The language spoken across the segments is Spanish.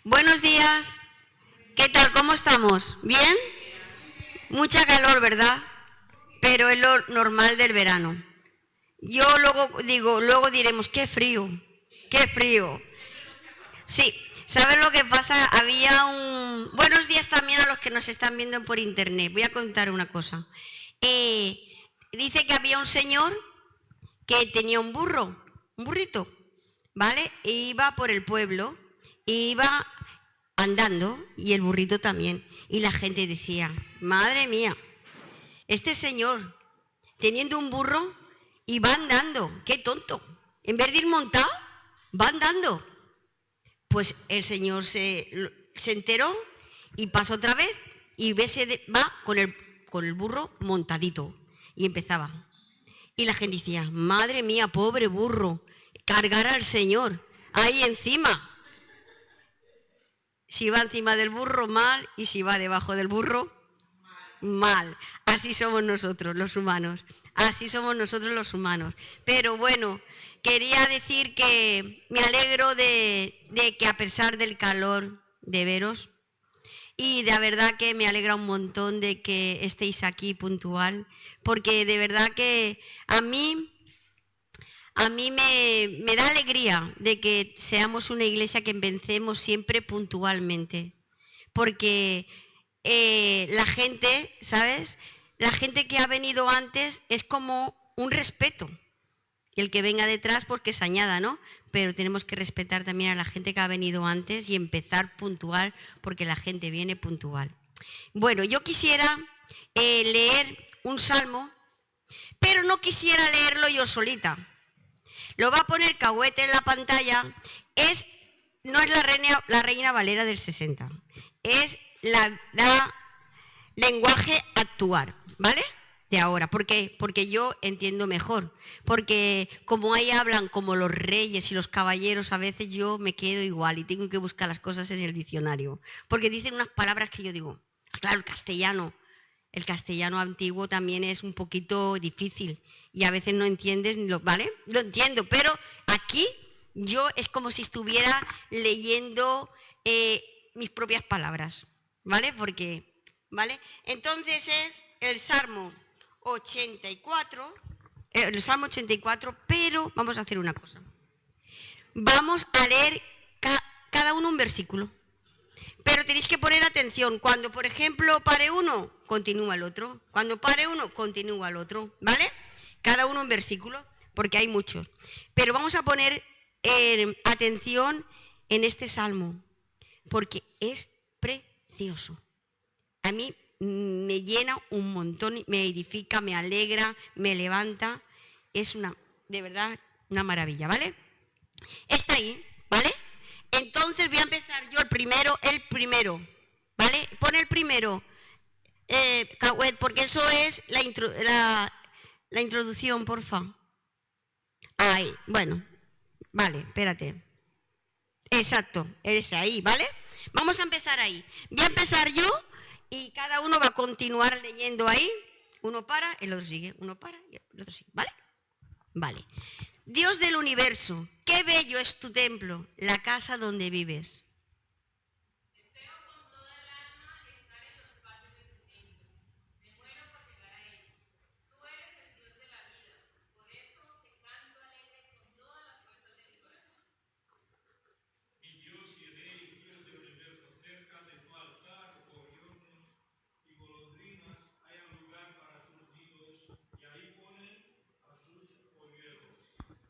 Buenos días. ¿Qué tal? ¿Cómo estamos? ¿Bien? Mucha calor, ¿verdad? Pero es lo normal del verano. Yo luego diremos, qué frío, qué frío. Sí, ¿sabes lo que pasa? Había un... Buenos días también a los que nos están viendo por internet. Voy a contar una cosa. Eh, Dice que había un señor que tenía un burrito, ¿vale? E iba por el pueblo, iba andando y el burrito también. Y la gente decía, madre mía, este señor teniendo un burro y va andando, qué tonto. En vez de ir montado, va andando. Pues el señor se enteró y pasó otra vez y va con el burro montadito. Y empezaba. Y la gente decía, madre mía, pobre burro, cargar al señor ahí encima. Si va encima del burro, mal, y si va debajo del burro, mal. Así somos nosotros, los humanos. Así somos nosotros los humanos. Pero bueno, quería decir que me alegro de que a pesar del calor de veros, y de verdad que me alegra un montón de que estéis aquí puntual, porque de verdad que a mí me da alegría de que seamos una iglesia que empecemos siempre puntualmente, porque la gente, ¿sabes? La gente que ha venido antes es como un respeto. Y el que venga detrás, pues que se añada, ¿no? Pero tenemos que respetar también a la gente que ha venido antes y empezar puntual, porque la gente viene puntual. Bueno, yo quisiera leer un salmo, pero no quisiera leerlo yo solita. Lo va a poner Cahuete en la pantalla. No es la Reina Valera del 60, es la lenguaje actual, ¿vale? De ahora. ¿Por qué? Porque yo entiendo mejor. Porque como ahí hablan como los reyes y los caballeros, a veces yo me quedo igual y tengo que buscar las cosas en el diccionario. Porque dicen unas palabras que yo digo, claro, el castellano antiguo también es un poquito difícil y a veces no entiendes, ¿vale? Lo entiendo, pero aquí yo es como si estuviera leyendo mis propias palabras, ¿vale? ¿Vale? Entonces es el Salmo 84, pero vamos a hacer una cosa. Vamos a leer cada uno un versículo. Pero tenéis que poner atención. Cuando, por ejemplo, pare uno, continúa el otro. Cuando pare uno, continúa el otro. ¿Vale? Cada uno un versículo, porque hay muchos. Pero vamos a poner atención en este salmo, porque es precioso. A mí me llena un montón, me edifica, me alegra, me levanta. Es de verdad, una maravilla, ¿vale? Está ahí, ¿vale? Entonces voy a empezar yo el primero, ¿vale? Pon el primero, Cahuet, porque eso es la introducción, porfa. Ahí, bueno, vale, espérate. Exacto, ese ahí, ¿vale? Vamos a empezar ahí. Voy a empezar yo y cada uno va a continuar leyendo ahí. Uno para, el otro sigue, uno para y el otro sigue, ¿vale? Vale. Dios del universo, qué bello es tu templo, la casa donde vives.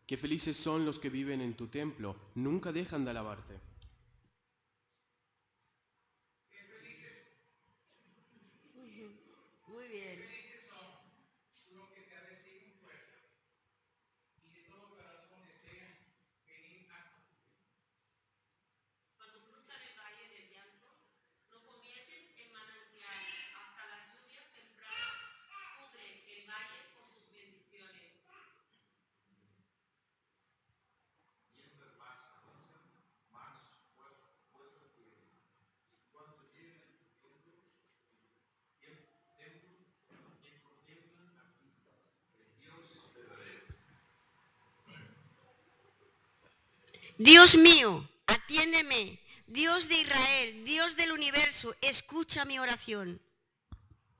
Qué felices son los que viven en tu templo, nunca dejan de alabarte. Muy bien. Dios mío, atiéndeme, Dios de Israel, Dios del universo, escucha mi oración.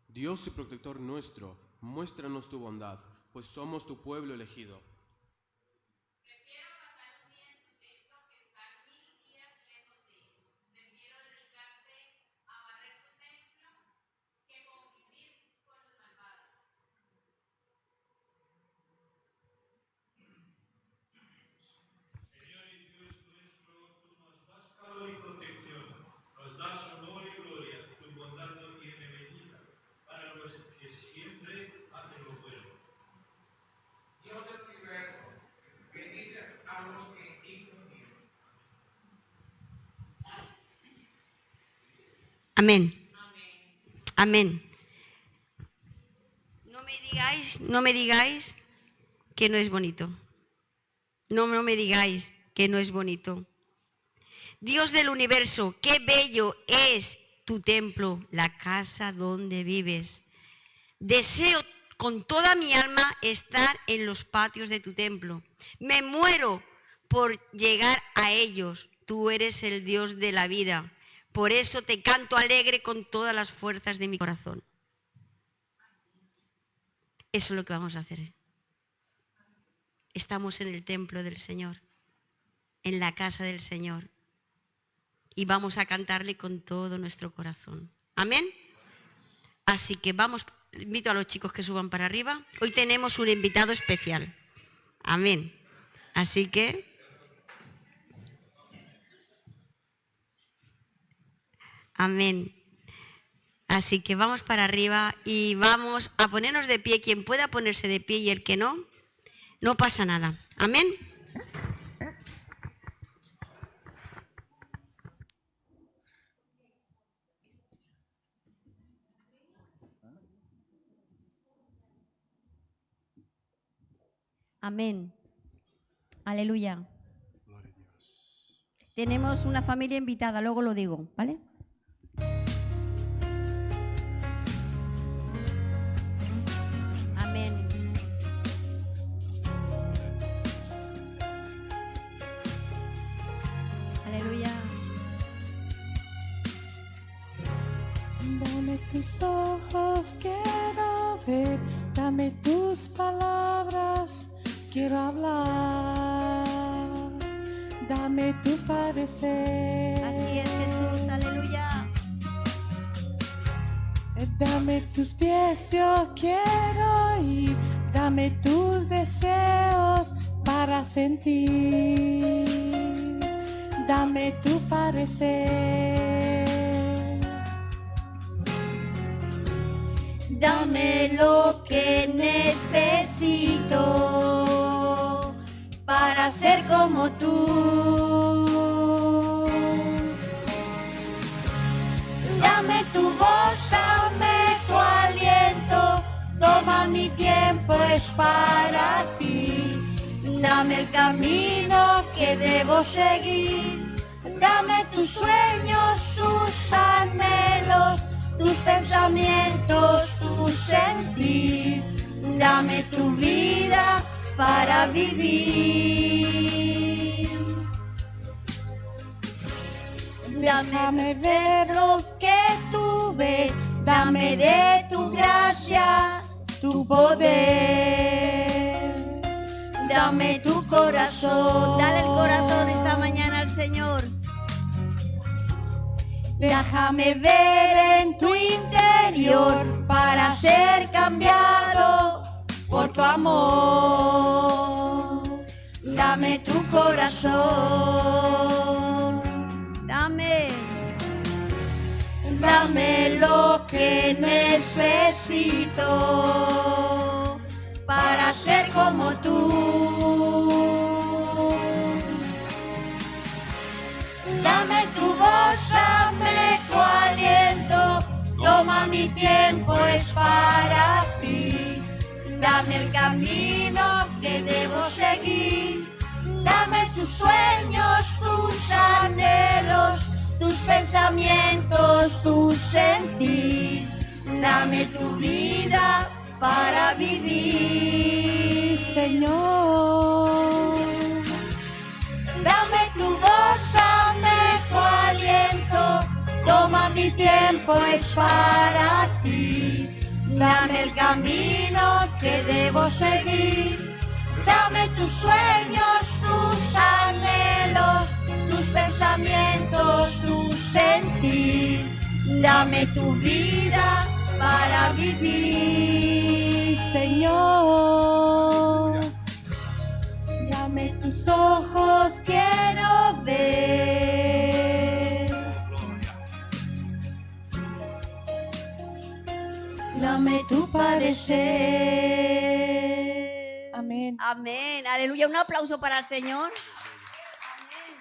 Dios y protector nuestro, muéstranos tu bondad, pues somos tu pueblo elegido. Prefiero pasar un día en tu templo que estar 1000 días lejos de él. Prefiero dedicarte a barrer tu templo que convivir con los malvados. Señor y Dios nuestro, tú nos das calor y protección, nos das honor y gloria, tu bondad no tiene medida, para los que siempre hacen lo bueno. Dios del universo, bendice a los que en ti confían. Amén. Amén. No me digáis que no es bonito. No me digáis que no es bonito. Dios del universo, qué bello es tu templo, la casa donde vives. Deseo con toda mi alma estar en los patios de tu templo. Me muero por llegar a ellos. Tú eres el Dios de la vida. Por eso te canto alegre con todas las fuerzas de mi corazón. Eso es lo que vamos a hacer. Estamos en el templo del Señor, en la casa del Señor. Y vamos a cantarle con todo nuestro corazón. Amén. Así que vamos, invito a los chicos que suban para arriba. Hoy tenemos un invitado especial. Amén. Así que amén. Así que vamos para arriba y vamos a ponernos de pie. Quien pueda ponerse de pie y el que no, no pasa nada. Amén. Amén. Aleluya. Tenemos una familia invitada, luego lo digo, ¿vale? Amén. Aleluya. Dame tus ojos, quiero ver, dame tus palabras, quiero hablar, dame tu parecer. Así es, Jesús, aleluya. Dame tus pies, yo quiero ir, dame tus deseos para sentir, dame tu parecer. Dame lo que necesito para ser como tú. Dame tu voz, dame tu aliento, toma mi tiempo, es para ti. Dame el camino que debo seguir, dame tus sueños, tus anhelos, tus pensamientos, tu sentir, dame tu vida para vivir. Dame ver lo que tú ves, dame de tu gracia, tu poder, dame tu corazón. Dale el corazón esta mañana al Señor. Déjame ver en tu interior para ser cambiado por tu amor. Dame tu corazón, dame lo que necesito para ser como tú. Dame tu voz, dame tu aliento, toma mi tiempo, es para ti. Dame el camino que debo seguir, dame tus sueños, tus anhelos, tus pensamientos, tu sentir, dame tu vida para vivir, Señor. Dame tu voz, dame tu aliento. tiempo es para ti. Dame el camino que debo seguir. Dame tus sueños, tus anhelos, tus pensamientos, tu sentir. Dame tu vida para vivir, Señor. Dame tus ojos, quiero ver. Dame tu parecer. Amén. Amén, aleluya. Un aplauso para el Señor. Amén.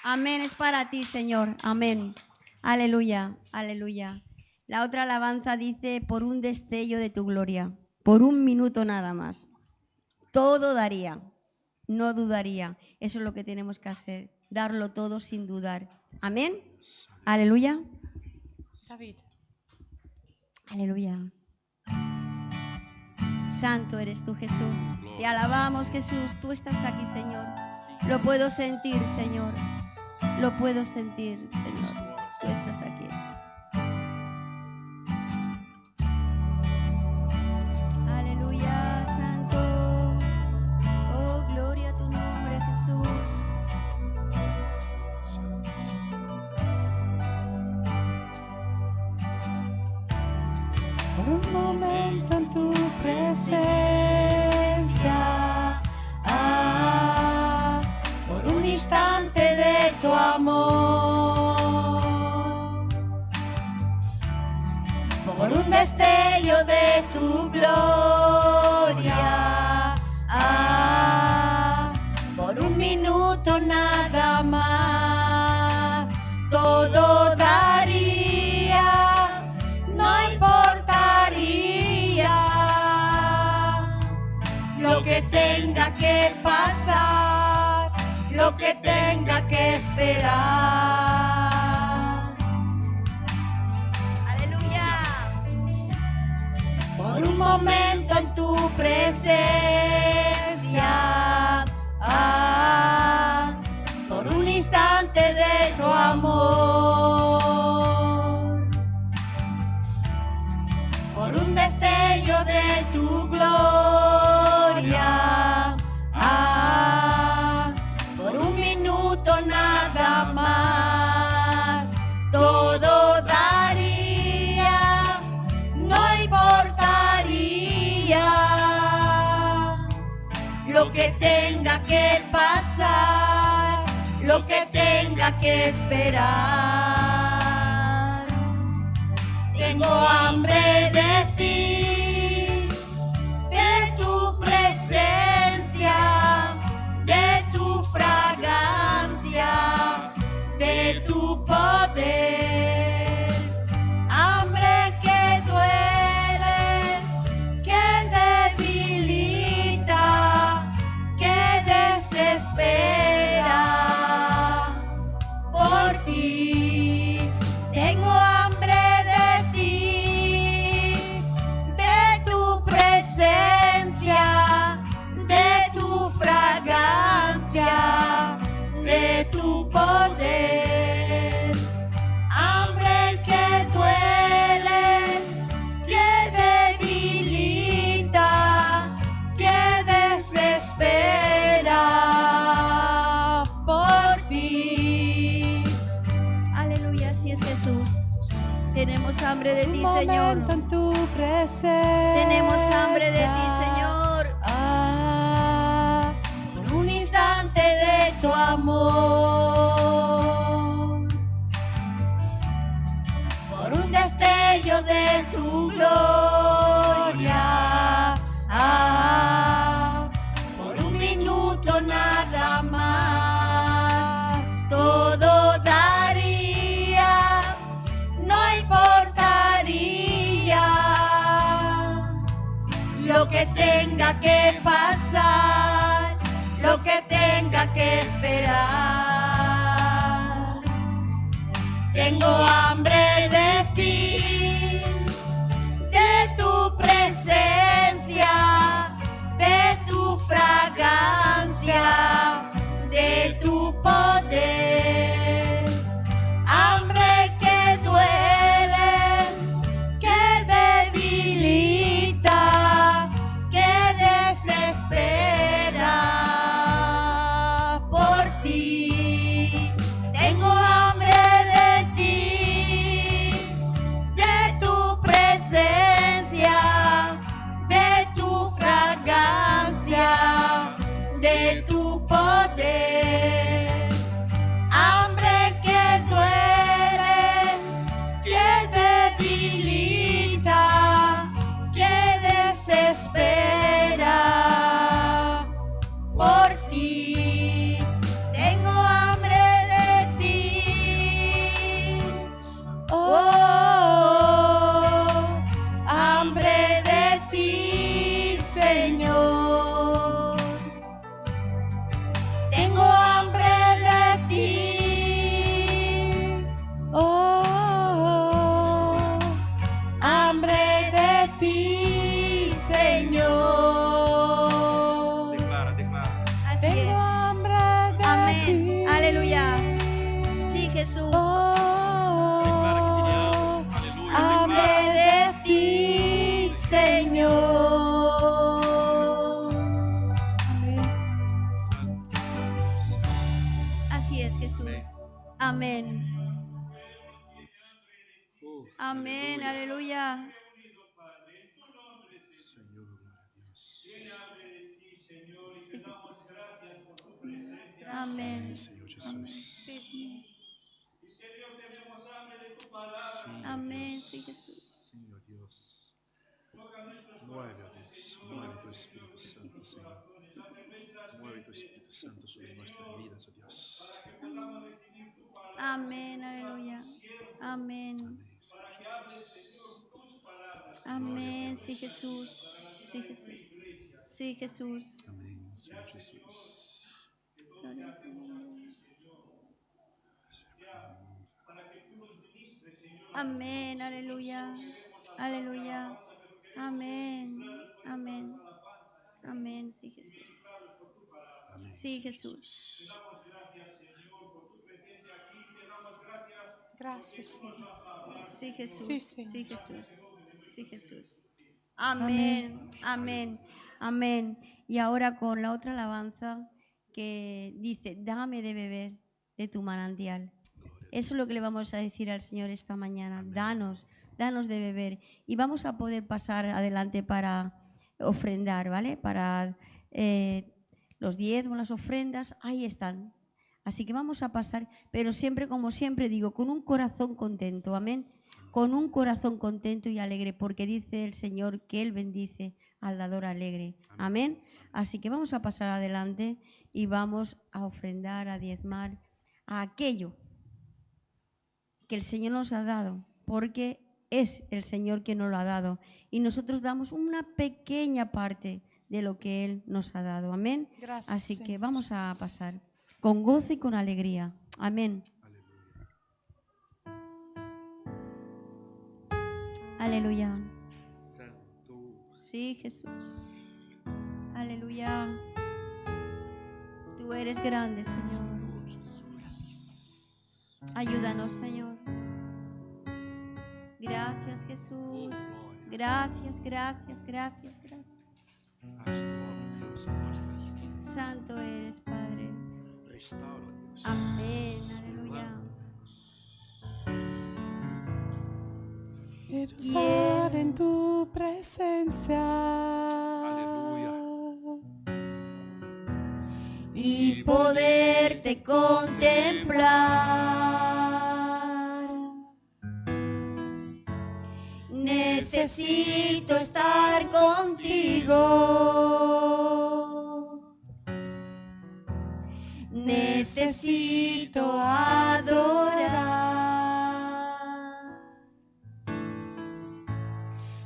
Amén, es para ti, Señor. Amén. Aleluya, aleluya. La otra alabanza dice, por un destello de tu gloria, por un minuto nada más. Todo daría, no dudaría. Eso es lo que tenemos que hacer, darlo todo sin dudar. Amén. Aleluya. David. Aleluya. Santo eres tú, Jesús. Te alabamos, Jesús. Tú estás aquí, Señor. Lo puedo sentir, Señor. Lo puedo sentir, Señor. Tú estás aquí. Aleluya, Santo. Oh, gloria a tu nombre, Jesús. Por un momento en tu presencia, por un instante de tu amor, por un destello de tu gloria, por un minuto nada más, todo daría, no importaría lo que tenga que pasar, lo que tenga que esperar. Aleluya. Por un momento en tu presencia, por un instante de tu amor, por un destello de tu gloria, por un minuto nada más, todo daría, no importaría lo que tenga que pasar, lo que tenga que esperar. Tengo hambre de ti, de tu presencia, de tu fragancia, de tu poder. Hambre que duele, que debilita, que desespera por ti. Tengo hambre de ti, de tu presencia, de tu fragancia, de tu poder. Hambre que duele, que debilita, que desespera por ti. Aleluya, así es, Jesús. Tenemos hambre de ti, Señor. En tu presencia, Tenemos hambre de ti, Señor. por un instante de tu amor, por un destello de tu gloria, por un minuto nada más, todo daría, no importaría lo que tenga que pasar, lo que tenga que esperar. Tengo hambre de ti, de tu presencia, de tu fragancia, de tu poder. Hambre que duele, Jesús. Amén. Oh, Amén, aleluya. Señor, gloria a Dios. Sí, Jesús. Amén, Amén. Señor Jesús. Sí, Señor. Señor Amén, Dios. sí, Jesús. Señor Dios. Mueve, oh Dios. Mueve tu Espíritu Santo, Señor. Mueve tu Espíritu Santo sobre nuestras vidas, oh Dios. Amén, aleluya. Amén. Amén, Señor Jesús. Amén, sí, Jesús. Sí, Jesús. Sí, Jesús. Amén, Señor Jesús. Gloria a tu nombre. Amén, aleluya. Aleluya. Amén. Amén. Amén, sí, Jesús. Amén, Sí, Señor Jesús. Gracias, Señor. Sí, Jesús. Sí, Señor. Sí, Jesús. Sí, Jesús. Amén. Amén. Amén. Y ahora con la otra alabanza que dice, dame de beber de tu manantial. Eso es lo que le vamos a decir al Señor esta mañana. Danos de beber. Y vamos a poder pasar adelante para ofrendar, ¿vale? Para los diezmos, las ofrendas, ahí están. Así que vamos a pasar, pero siempre, como siempre digo, con un corazón contento, amén. Con un corazón contento y alegre, porque dice el Señor que Él bendice al dador alegre, amén. Así que vamos a pasar adelante y vamos a ofrendar, a diezmar a aquello que el Señor nos ha dado, porque es el Señor quien nos lo ha dado. Y nosotros damos una pequeña parte de lo que Él nos ha dado, amén. Gracias, Así que Señor. vamos a pasar con gozo y con alegría, amén. Aleluya. Santo. Sí, Jesús. Aleluya. Tú eres grande, Señor. Ayúdanos, Señor. Gracias, Jesús. Gracias, gracias, gracias, gracias. Haz tu obra, Dios, en nuestra existencia. Santo eres, Padre. Restaura, Dios. Amén. Aleluya. Quiero estar en tu presencia. Aleluya. Y poderte contemplar. Necesito estar contigo. Necesito adorar.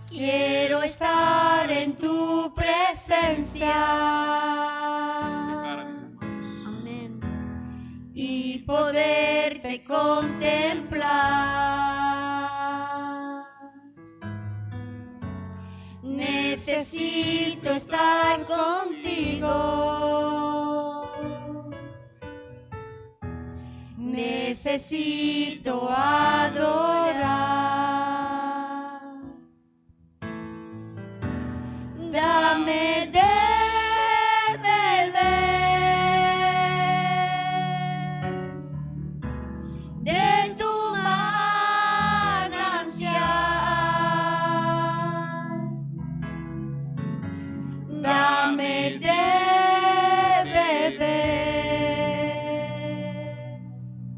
Quiero estar en tu presencia. Declara, mis hermanos. Amén. Y poderte contemplar. Necesito estar contigo. Necesito adorar. Dame de beber de tu manantial. Dame de beber.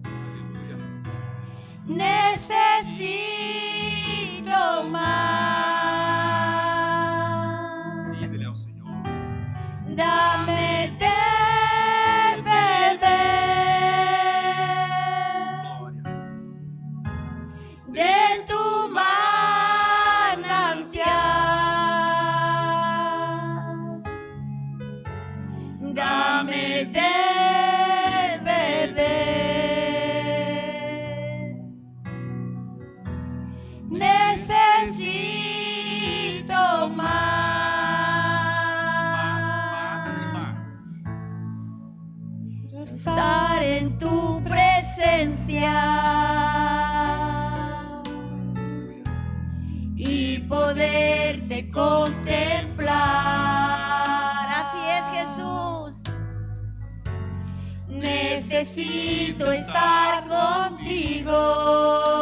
Aleluya. Necesito más. Pídele al Señor. Dame de beber Gloria. de tu manantial. Dame de beber. necesito estar contigo.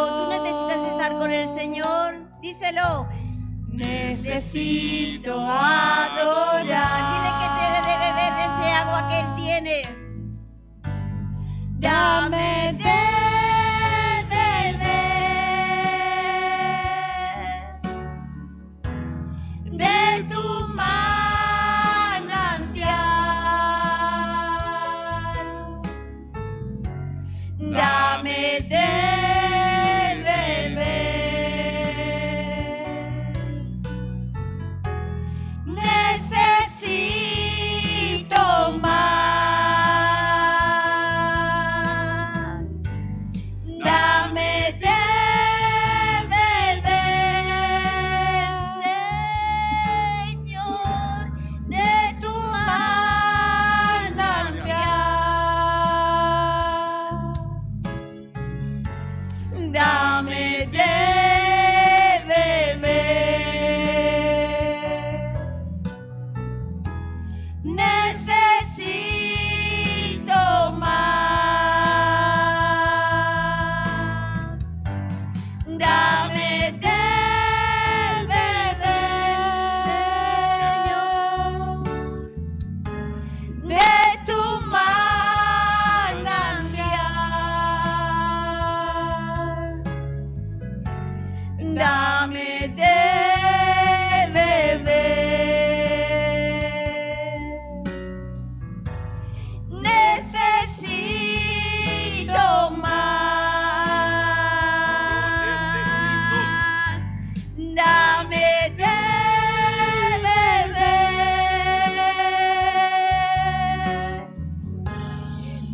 ¿Tú necesitas estar con el Señor? Díselo. Necesito adorar. Dile que te dé de beber de ese agua que Él tiene. Dame de beber de tu manantial. Dame de beber. Necesito más. Dame de beber, Señor, de tu manantial. Dame de beber. Necesito más. Dame de beber, Señor, de tu manantial. Dame de beber. Necesito más. Dame de beber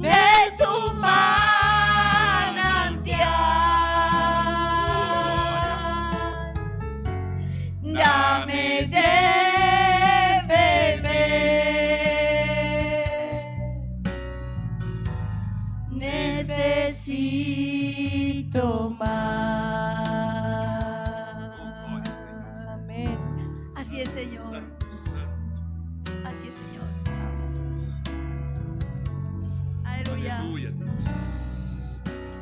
de tu manantial. Dame de beber. Necesito más. Amén. Así es, Señor. Así es, Señor. Aleluya. Aleluya, Dios.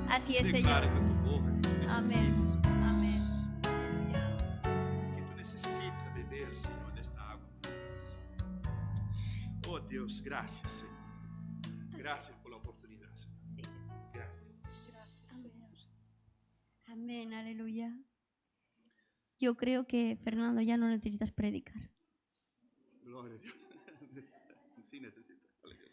Así es, Declara Señor. con tu boca que tú Amén. necesitas, Amén. que tú necesitas beber, Señor, de esta agua. Oh Dios, gracias, Señor. Gracias por la oportunidad, Señor. Gracias. Amén, aleluya. Yo creo que, Fernando, ya no necesitas predicar. Gloria a Dios. Sí necesito. Aleluya.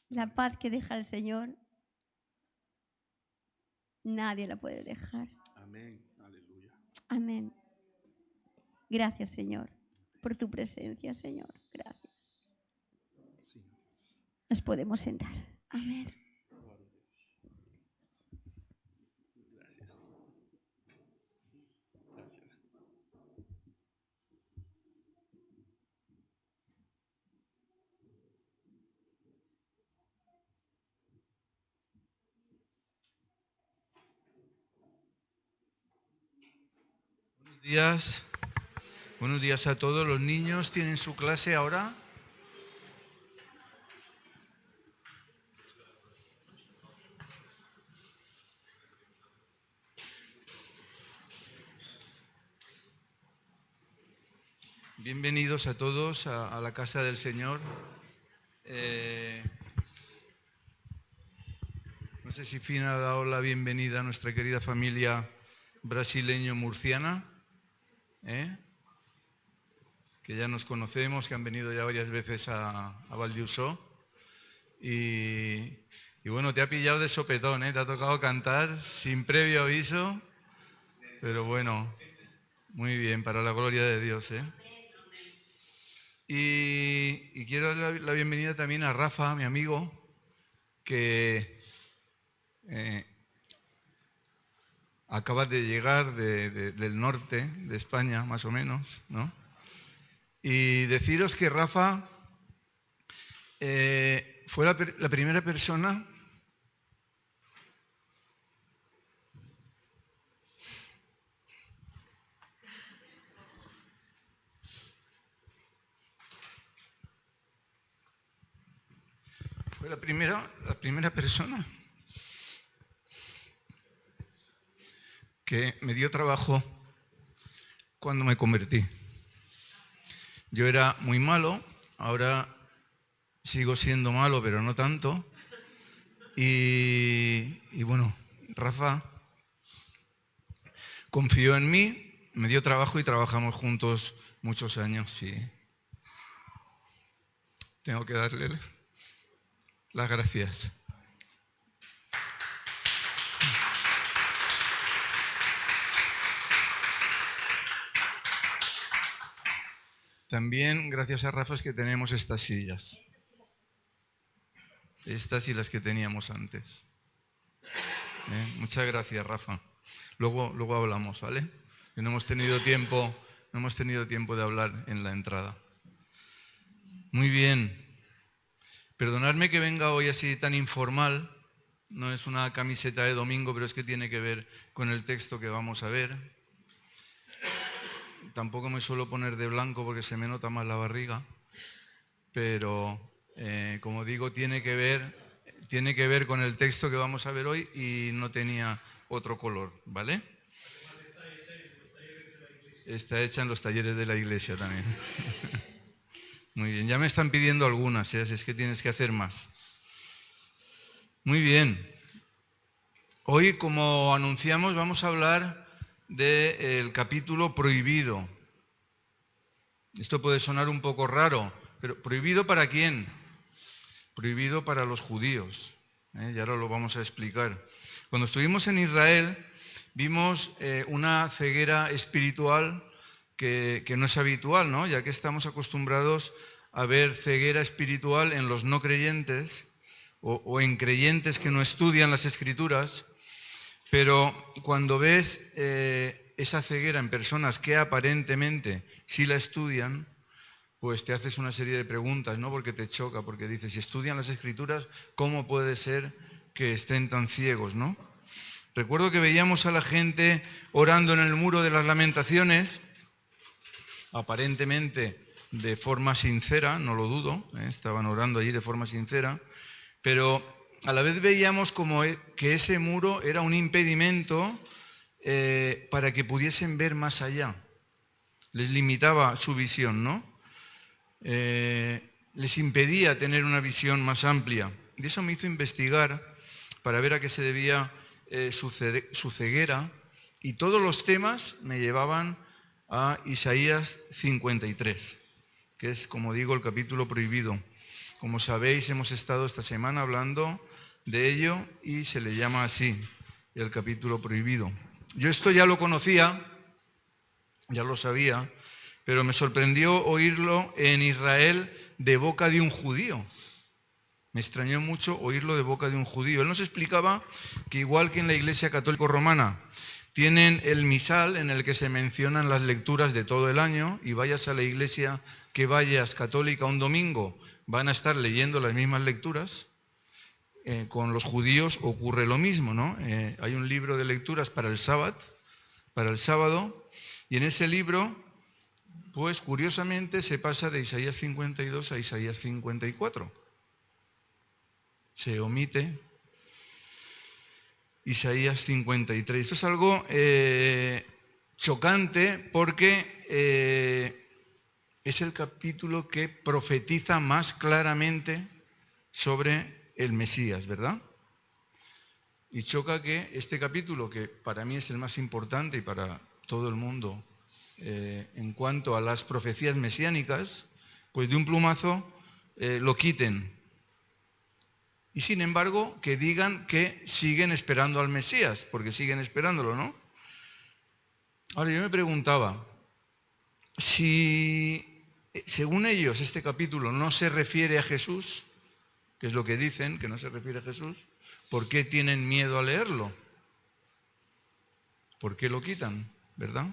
La paz que deja el Señor, nadie la puede dejar. Amén. Aleluya. Amén. Gracias, Señor, por tu presencia, Señor. Gracias. Sí, Dios. Nos podemos sentar. Amén. Gloria a Dios. Gracias. Gracias. Buenos días. Buenos días a todos. Los niños tienen su clase ahora. Bienvenidos a todos a la casa del Señor. No sé si Fina ha dado la bienvenida a nuestra querida familia brasileño-murciana, que ya nos conocemos, que han venido ya varias veces a Valdiusó. Y bueno, te ha pillado de sopetón, te ha tocado cantar sin previo aviso, pero bueno, muy bien, para la gloria de Dios. Y quiero dar la bienvenida también a Rafa, mi amigo, que acaba de llegar del norte de España, más o menos, ¿no? Y deciros que Rafa fue la primera persona Fue la primera persona que me dio trabajo cuando me convertí. Yo era muy malo, ahora sigo siendo malo, pero no tanto. Y bueno, Rafa confió en mí, me dio trabajo y trabajamos juntos muchos años. Y tengo que darle las gracias. También, gracias a Rafa, es que tenemos estas sillas. Estas y las que teníamos antes. Muchas gracias, Rafa. Luego hablamos, ¿vale? Que no hemos tenido tiempo de hablar en la entrada. Muy bien. Perdonadme que venga hoy así tan informal. No es una camiseta de domingo, pero es que tiene que ver con el texto que vamos a ver. Tampoco me suelo poner de blanco porque se me nota más la barriga, pero como digo, tiene que ver con el texto que vamos a ver hoy y no tenía otro color, ¿vale? Está hecha en los talleres de la iglesia también. Muy bien, ya me están pidiendo algunas, ¿eh? Es que tienes que hacer más. Muy bien. Hoy, como anunciamos, vamos a hablar del capítulo prohibido. Esto puede sonar un poco raro, pero ¿prohibido para quién? Prohibido para los judíos. Y ahora lo vamos a explicar. Cuando estuvimos en Israel, vimos una ceguera espiritual que no es habitual, ¿no? Ya que estamos acostumbrados a ver ceguera espiritual en los no creyentes o en creyentes que no estudian las Escrituras. Pero cuando ves esa ceguera en personas que aparentemente sí la estudian, pues te haces una serie de preguntas, ¿no? Porque te choca, porque dices, si estudian las Escrituras, ¿cómo puede ser que estén tan ciegos, ¿no? Recuerdo que veíamos a la gente orando en el muro de las Lamentaciones, aparentemente de forma sincera, no lo dudo, estaban orando allí de forma sincera, pero a la vez veíamos como que ese muro era un impedimento para que pudiesen ver más allá. Les limitaba su visión, ¿no? Les impedía tener una visión más amplia. Y eso me hizo investigar para ver a qué se debía su ceguera. Y todos los temas me llevaban a Isaías 53, que es, como digo, el capítulo prohibido. Como sabéis, hemos estado esta semana hablando de ello y se le llama así, el capítulo prohibido. Yo esto ya lo conocía, ya lo sabía, pero me sorprendió oírlo en Israel de boca de un judío. Me extrañó mucho oírlo de boca de un judío. Él nos explicaba que igual que en la Iglesia Católica Romana tienen el misal en el que se mencionan las lecturas de todo el año, y vayas a la iglesia que vayas católica un domingo, van a estar leyendo las mismas lecturas. Con los judíos ocurre lo mismo, ¿no? Hay un libro de lecturas para el sábado, y en ese libro, pues curiosamente se pasa de Isaías 52 a Isaías 54. Se omite Isaías 53. Esto es algo chocante porque es el capítulo que profetiza más claramente sobre el Mesías, ¿verdad? Y choca que este capítulo, que para mí es el más importante y para todo el mundo en cuanto a las profecías mesiánicas, pues de un plumazo lo quiten. Y sin embargo, que digan que siguen esperando al Mesías, porque siguen esperándolo, ¿no? Ahora, yo me preguntaba, si según ellos este capítulo no se refiere a Jesús, que es lo que dicen, que no se refiere a Jesús, ¿por qué tienen miedo a leerlo? ¿Por qué lo quitan? ¿Verdad?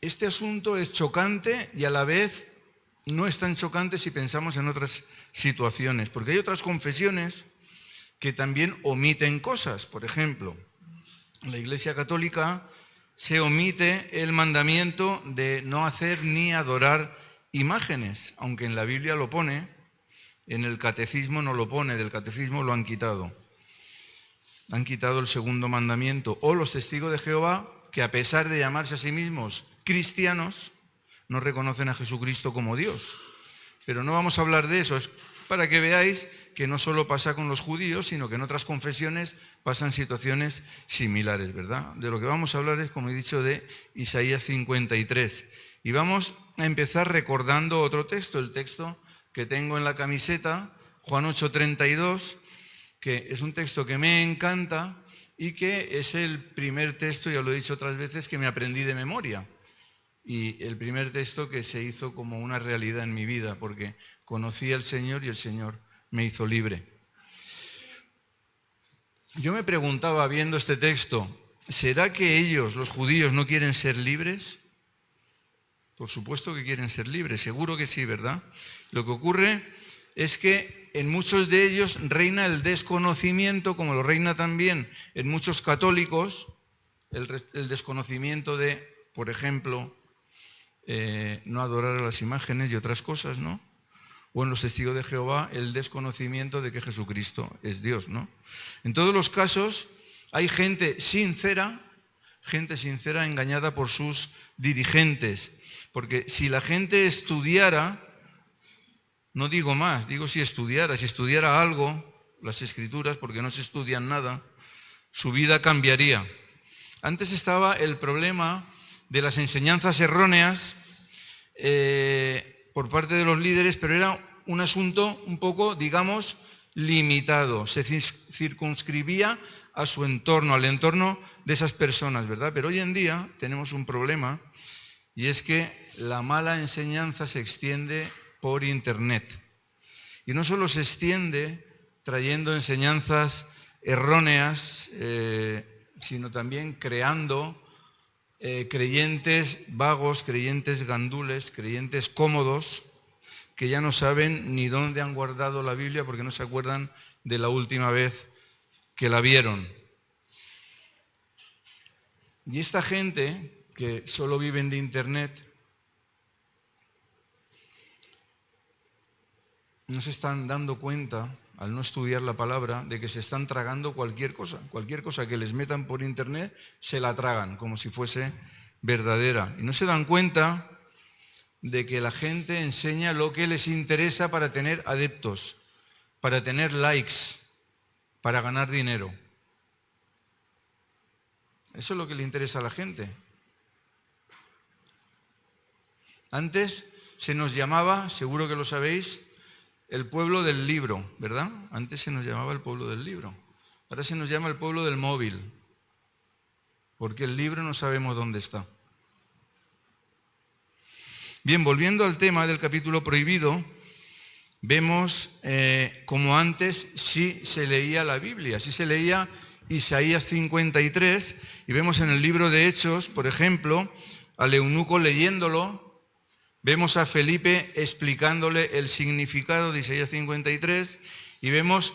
Este asunto es chocante y a la vez no es tan chocante si pensamos en otras situaciones, porque hay otras confesiones que también omiten cosas. Por ejemplo, en la Iglesia Católica se omite el mandamiento de no hacer ni adorar imágenes, aunque en la Biblia lo pone, en el catecismo no lo pone, del catecismo lo han quitado. Han quitado el segundo mandamiento. O los testigos de Jehová, que a pesar de llamarse a sí mismos cristianos, no reconocen a Jesucristo como Dios. Pero no vamos a hablar de eso, es para que veáis que no solo pasa con los judíos, sino que en otras confesiones pasan situaciones similares, ¿verdad? De lo que vamos a hablar es, como he dicho, de Isaías 53. Y vamos a empezar recordando otro texto, el texto que tengo en la camiseta, Juan 8:32, que es un texto que me encanta y que es el primer texto, ya lo he dicho otras veces, que me aprendí de memoria. Y el primer texto que se hizo como una realidad en mi vida, porque conocí al Señor y el Señor me hizo libre. Yo me preguntaba viendo este texto, ¿será que ellos, los judíos, no quieren ser libres? Por supuesto que quieren ser libres, seguro que sí, ¿verdad? Lo que ocurre es que en muchos de ellos reina el desconocimiento, como lo reina también en muchos católicos, el desconocimiento de, por ejemplo, no adorar a las imágenes y otras cosas, ¿no? O en los testigos de Jehová, el desconocimiento de que Jesucristo es Dios, ¿no? En todos los casos hay gente sincera engañada por sus dirigentes. Porque si la gente estudiara, no digo más, digo si estudiara algo, las Escrituras, porque no se estudian nada, su vida cambiaría. Antes estaba el problema de las enseñanzas erróneas por parte de los líderes, pero era un asunto un poco, digamos, limitado. Se circunscribía a su entorno, al entorno de esas personas, ¿verdad? Pero hoy en día tenemos un problema y es que la mala enseñanza se extiende por Internet. Y no solo se extiende trayendo enseñanzas erróneas, sino también creando creyentes vagos, creyentes gandules, creyentes cómodos, que ya no saben ni dónde han guardado la Biblia porque no se acuerdan de la última vez que la vieron. Y esta gente que solo viven de Internet no se están dando cuenta, al no estudiar la palabra, de que se están tragando cualquier cosa que les metan por Internet, se la tragan como si fuese verdadera. Y no se dan cuenta de que la gente enseña lo que les interesa para tener adeptos, para tener likes, para ganar dinero. Eso es lo que le interesa a la gente. Antes se nos llamaba, seguro que lo sabéis, el pueblo del libro, ¿verdad? Antes se nos llamaba el pueblo del libro. Ahora se nos llama el pueblo del móvil, porque el libro no sabemos dónde está. Bien, volviendo al tema del capítulo prohibido, vemos como antes sí se leía la Biblia, sí se leía Isaías 53, y vemos en el libro de Hechos, por ejemplo, al eunuco leyéndolo. Vemos a Felipe explicándole el significado de Isaías 53 y vemos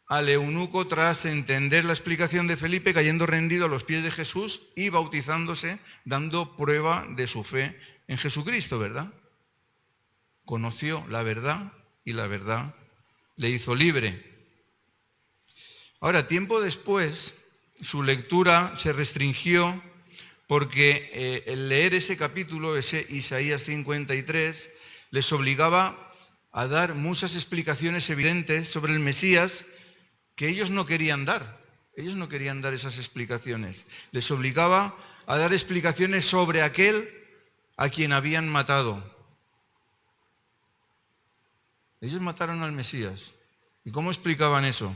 al eunuco, tras entender la explicación de Felipe, cayendo rendido a los pies de Jesús y bautizándose, dando prueba de su fe en Jesucristo, ¿verdad? Conoció la verdad y la verdad le hizo libre. Ahora, tiempo después, su lectura se restringió porque el leer ese capítulo, ese Isaías 53, les obligaba a dar muchas explicaciones evidentes sobre el Mesías que ellos no querían dar. Ellos no querían dar esas explicaciones. Les obligaba a dar explicaciones sobre aquel a quien habían matado. Ellos mataron al Mesías. ¿Y cómo explicaban eso?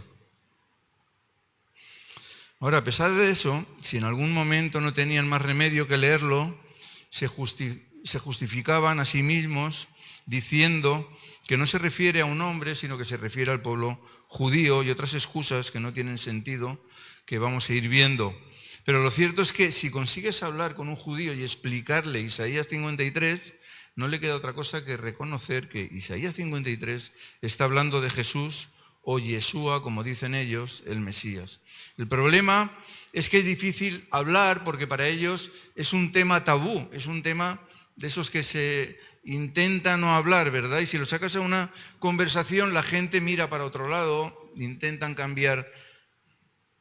Ahora, a pesar de eso, si en algún momento no tenían más remedio que leerlo, se justificaban a sí mismos diciendo que no se refiere a un hombre, sino que se refiere al pueblo judío y otras excusas que no tienen sentido, que vamos a ir viendo. Pero lo cierto es que si consigues hablar con un judío y explicarle Isaías 53, no le queda otra cosa que reconocer que Isaías 53 está hablando de Jesús, o Yeshua, como dicen ellos, el Mesías. El problema es que es difícil hablar porque para ellos es un tema tabú, es un tema de esos que se intentan no hablar, ¿verdad? Y si lo sacas a una conversación, la gente mira para otro lado, intentan cambiar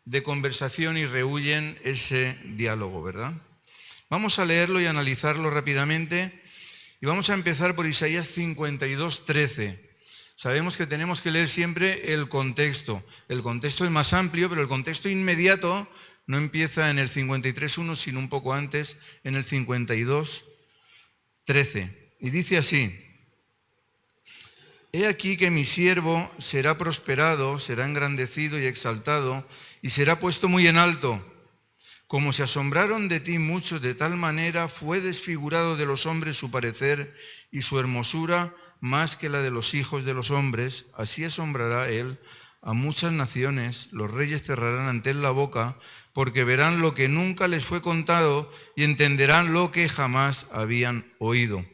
de conversación y rehuyen ese diálogo, ¿verdad? Vamos a leerlo y analizarlo rápidamente y vamos a empezar por Isaías 52, 13. Sabemos que tenemos que leer siempre el contexto. El contexto es más amplio, pero el contexto inmediato no empieza en el 53.1, sino un poco antes, en el 52.13. Y dice así: He aquí que mi siervo será prosperado, será engrandecido y exaltado, y será puesto muy en alto. Como se asombraron de ti muchos, de tal manera fue desfigurado de los hombres su parecer, y su hermosura más que la de los hijos de los hombres. Así asombrará él a muchas naciones, los reyes cerrarán ante él la boca, porque verán lo que nunca les fue contado y entenderán lo que jamás habían oído.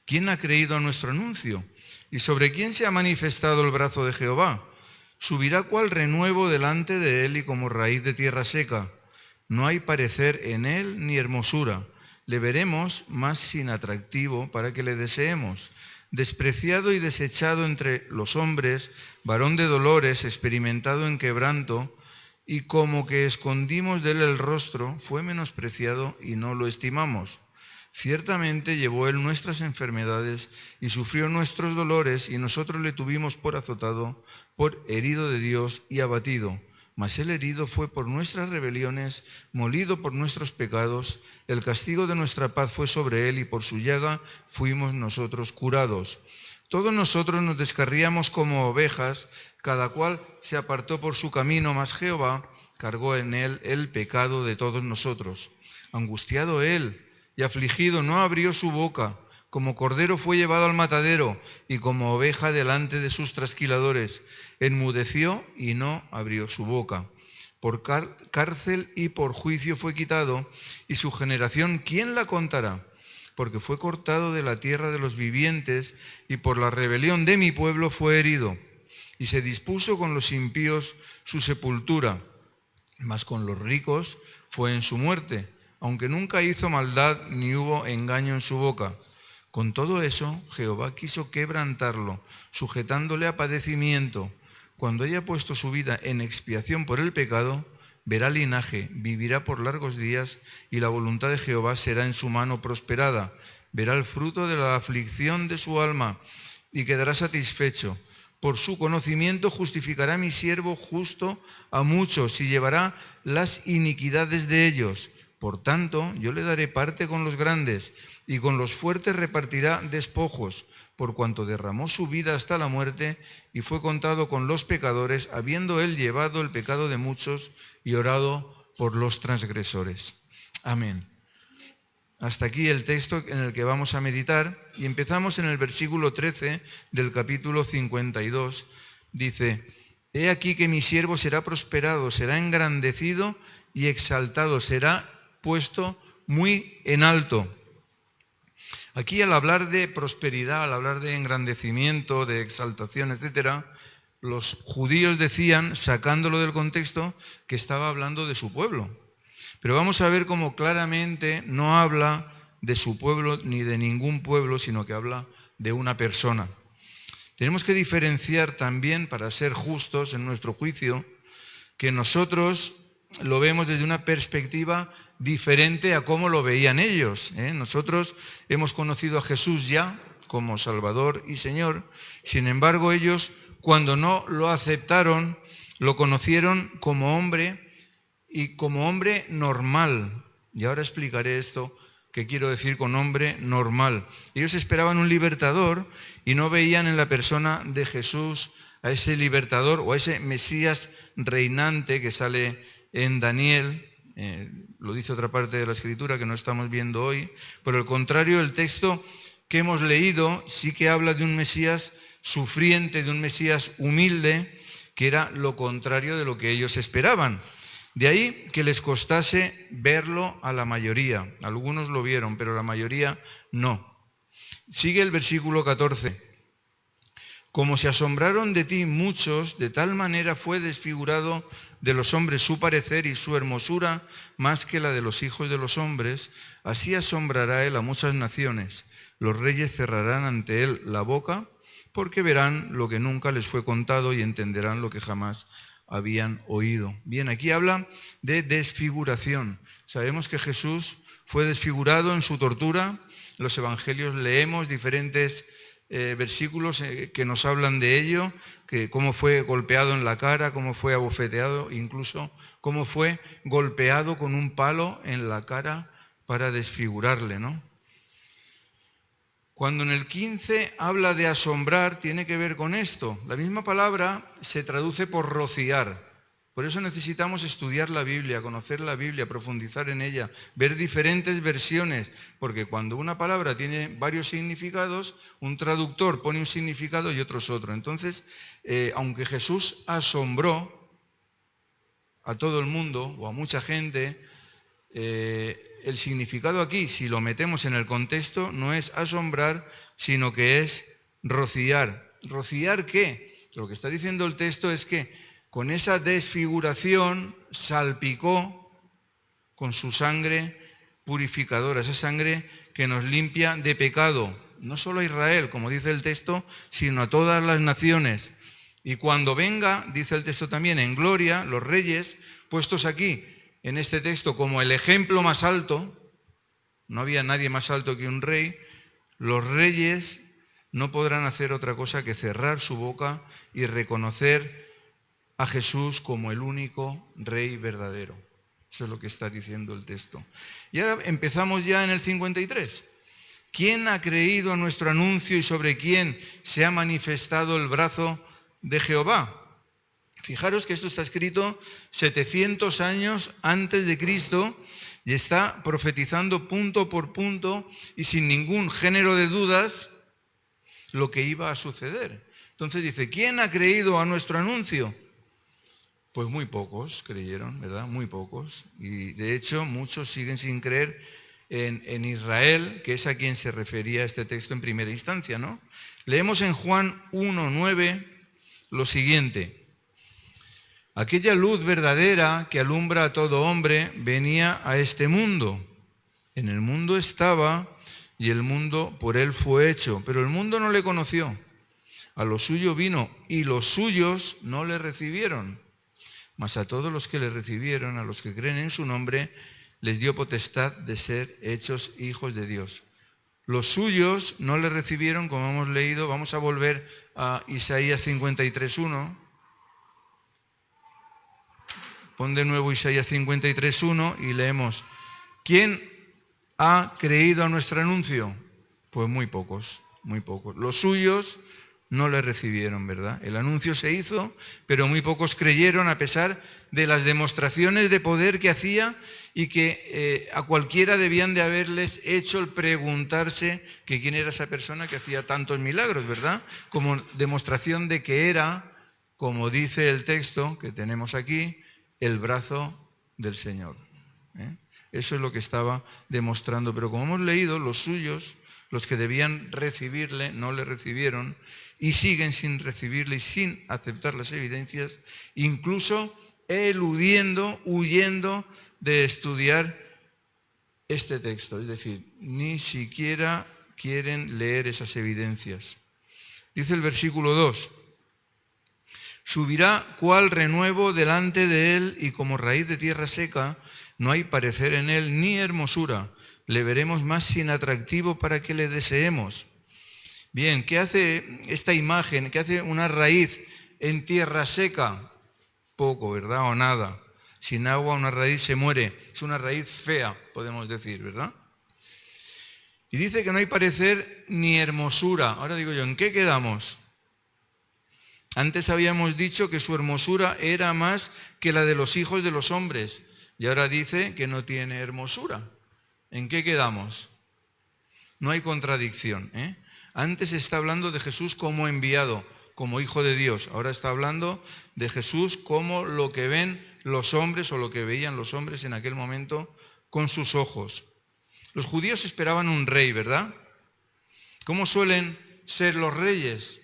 ¿Quién ha creído a nuestro anuncio? ¿Y sobre quién se ha manifestado el brazo de Jehová? Subirá cual renuevo delante de él y como raíz de tierra seca. No hay parecer en él ni hermosura. Le veremos más sin atractivo para que le deseemos. Despreciado y desechado entre los hombres, varón de dolores, experimentado en quebranto, y como que escondimos de él el rostro, fue menospreciado y no lo estimamos. Ciertamente llevó él nuestras enfermedades y sufrió nuestros dolores, y nosotros le tuvimos por azotado, por herido de Dios y abatido. Mas el herido fue por nuestras rebeliones, molido por nuestros pecados. El castigo de nuestra paz fue sobre él, y por su llaga fuimos nosotros curados. Todos nosotros nos descarríamos como ovejas, cada cual se apartó por su camino, mas Jehová cargó en él el pecado de todos nosotros. Angustiado él y afligido, no abrió su boca. Como cordero fue llevado al matadero, y como oveja delante de sus trasquiladores. Enmudeció y no abrió su boca. Por cárcel y por juicio fue quitado, y su generación, ¿quién la contará? Porque fue cortado de la tierra de los vivientes, y por la rebelión de mi pueblo fue herido. Y se dispuso con los impíos su sepultura, mas con los ricos fue en su muerte, aunque nunca hizo maldad ni hubo engaño en su boca. Con todo eso, Jehová quiso quebrantarlo, sujetándole a padecimiento. Cuando haya puesto su vida en expiación por el pecado, verá linaje, vivirá por largos días, y la voluntad de Jehová será en su mano prosperada. Verá el fruto de la aflicción de su alma, y quedará satisfecho. Por su conocimiento justificará mi siervo justo a muchos, y llevará las iniquidades de ellos. Por tanto, yo le daré parte con los grandes, y con los fuertes repartirá despojos, por cuanto derramó su vida hasta la muerte, y fue contado con los pecadores, habiendo él llevado el pecado de muchos y orado por los transgresores. Amén. Hasta aquí el texto en el que vamos a meditar, y empezamos en el versículo 13 del capítulo 52. Dice: He aquí que mi siervo será prosperado, será engrandecido y exaltado, será puesto muy en alto. Aquí, al hablar de prosperidad, al hablar de engrandecimiento, de exaltación, etc., los judíos decían, sacándolo del contexto, que estaba hablando de su pueblo. Pero vamos a ver cómo claramente no habla de su pueblo ni de ningún pueblo, sino que habla de una persona. Tenemos que diferenciar también, para ser justos en nuestro juicio, que nosotros lo vemos desde una perspectiva diferente a cómo lo veían ellos. Nosotros hemos conocido a Jesús ya como Salvador y Señor. Sin embargo, ellos, cuando no lo aceptaron, lo conocieron como hombre, y como hombre normal. Y ahora explicaré esto que quiero decir con hombre normal. Ellos esperaban un libertador y no veían en la persona de Jesús a ese libertador o a ese Mesías reinante que sale en Daniel. Lo dice otra parte de la Escritura que no estamos viendo hoy. Por el contrario, el texto que hemos leído sí que habla de un Mesías sufriente, de un Mesías humilde, que era lo contrario de lo que ellos esperaban. De ahí que les costase verlo a la mayoría. Algunos lo vieron, pero la mayoría no. Sigue el versículo 14. Como se asombraron de ti muchos, de tal manera fue desfigurado de los hombres su parecer y su hermosura más que la de los hijos de los hombres, así asombrará él a muchas naciones. Los reyes cerrarán ante él la boca, porque verán lo que nunca les fue contado y entenderán lo que jamás habían oído. Bien, aquí habla de desfiguración. Sabemos que Jesús fue desfigurado en su tortura. En los evangelios leemos diferentes versículos que nos hablan de ello, que cómo fue golpeado en la cara, cómo fue abofeteado, incluso cómo fue golpeado con un palo en la cara para desfigurarle, ¿no? Cuando en el 15 habla de asombrar, tiene que ver con esto. La misma palabra se traduce por rociar. Por eso necesitamos estudiar la Biblia, conocer la Biblia, profundizar en ella, ver diferentes versiones, porque cuando una palabra tiene varios significados, un traductor pone un significado y otros otro. Entonces, aunque Jesús asombró a todo el mundo o a mucha gente, el significado aquí, si lo metemos en el contexto, no es asombrar, sino que es rociar. ¿Rociar qué? Lo que está diciendo el texto es que con esa desfiguración salpicó con su sangre purificadora, esa sangre que nos limpia de pecado, no solo a Israel, como dice el texto, sino a todas las naciones. Y cuando venga, dice el texto también, en gloria, los reyes, puestos aquí en este texto como el ejemplo más alto, no había nadie más alto que un rey, los reyes no podrán hacer otra cosa que cerrar su boca y reconocer a Jesús como el único Rey verdadero. Eso es lo que está diciendo el texto. Y ahora empezamos ya en el 53. ¿Quién ha creído a nuestro anuncio y sobre quién se ha manifestado el brazo de Jehová? Fijaros que esto está escrito 700 años antes de Cristo y está profetizando punto por punto y sin ningún género de dudas lo que iba a suceder. Entonces dice, ¿quién ha creído a nuestro anuncio? Pues muy pocos creyeron, ¿verdad? Muy pocos. Y de hecho muchos siguen sin creer en Israel, que es a quien se refería este texto en primera instancia, ¿no? Leemos en Juan 1:9 lo siguiente. Aquella luz verdadera que alumbra a todo hombre venía a este mundo. En el mundo estaba y el mundo por él fue hecho, pero el mundo no le conoció. A lo suyo vino y los suyos no le recibieron. Mas a todos los que le recibieron, a los que creen en su nombre, les dio potestad de ser hechos hijos de Dios. Los suyos no le recibieron, como hemos leído. Vamos a volver a Isaías 53:1. Pon de nuevo Isaías 53:1 y leemos. ¿Quién ha creído a nuestro anuncio? Pues muy pocos, muy pocos. Los suyos no le recibieron, ¿verdad? El anuncio se hizo, pero muy pocos creyeron a pesar de las demostraciones de poder que hacía y que a cualquiera debían de haberles hecho el preguntarse que quién era esa persona que hacía tantos milagros, ¿verdad? Como demostración de que era, como dice el texto que tenemos aquí, el brazo del Señor. Eso es lo que estaba demostrando. Pero como hemos leído, los suyos, los que debían recibirle, no le recibieron y siguen sin recibirle y sin aceptar las evidencias, incluso eludiendo, huyendo de estudiar este texto. Es decir, ni siquiera quieren leer esas evidencias. Dice el versículo 2. Subirá cual renuevo delante de él y como raíz de tierra seca, no hay parecer en él ni hermosura. Le veremos más sin atractivo para que le deseemos. Bien, ¿qué hace esta imagen? ¿Qué hace una raíz en tierra seca? Poco, ¿verdad? O nada. Sin agua una raíz se muere. Es una raíz fea, podemos decir, ¿verdad? Y dice que no hay parecer ni hermosura. Ahora digo yo, ¿en qué quedamos? Antes habíamos dicho que su hermosura era más que la de los hijos de los hombres. Y ahora dice que no tiene hermosura. ¿En qué quedamos? No hay contradicción, ¿eh? Antes está hablando de Jesús como enviado, como hijo de Dios. Ahora está hablando de Jesús como lo que ven los hombres o lo que veían los hombres en aquel momento con sus ojos. Los judíos esperaban un rey, ¿verdad? ¿Cómo suelen ser los reyes?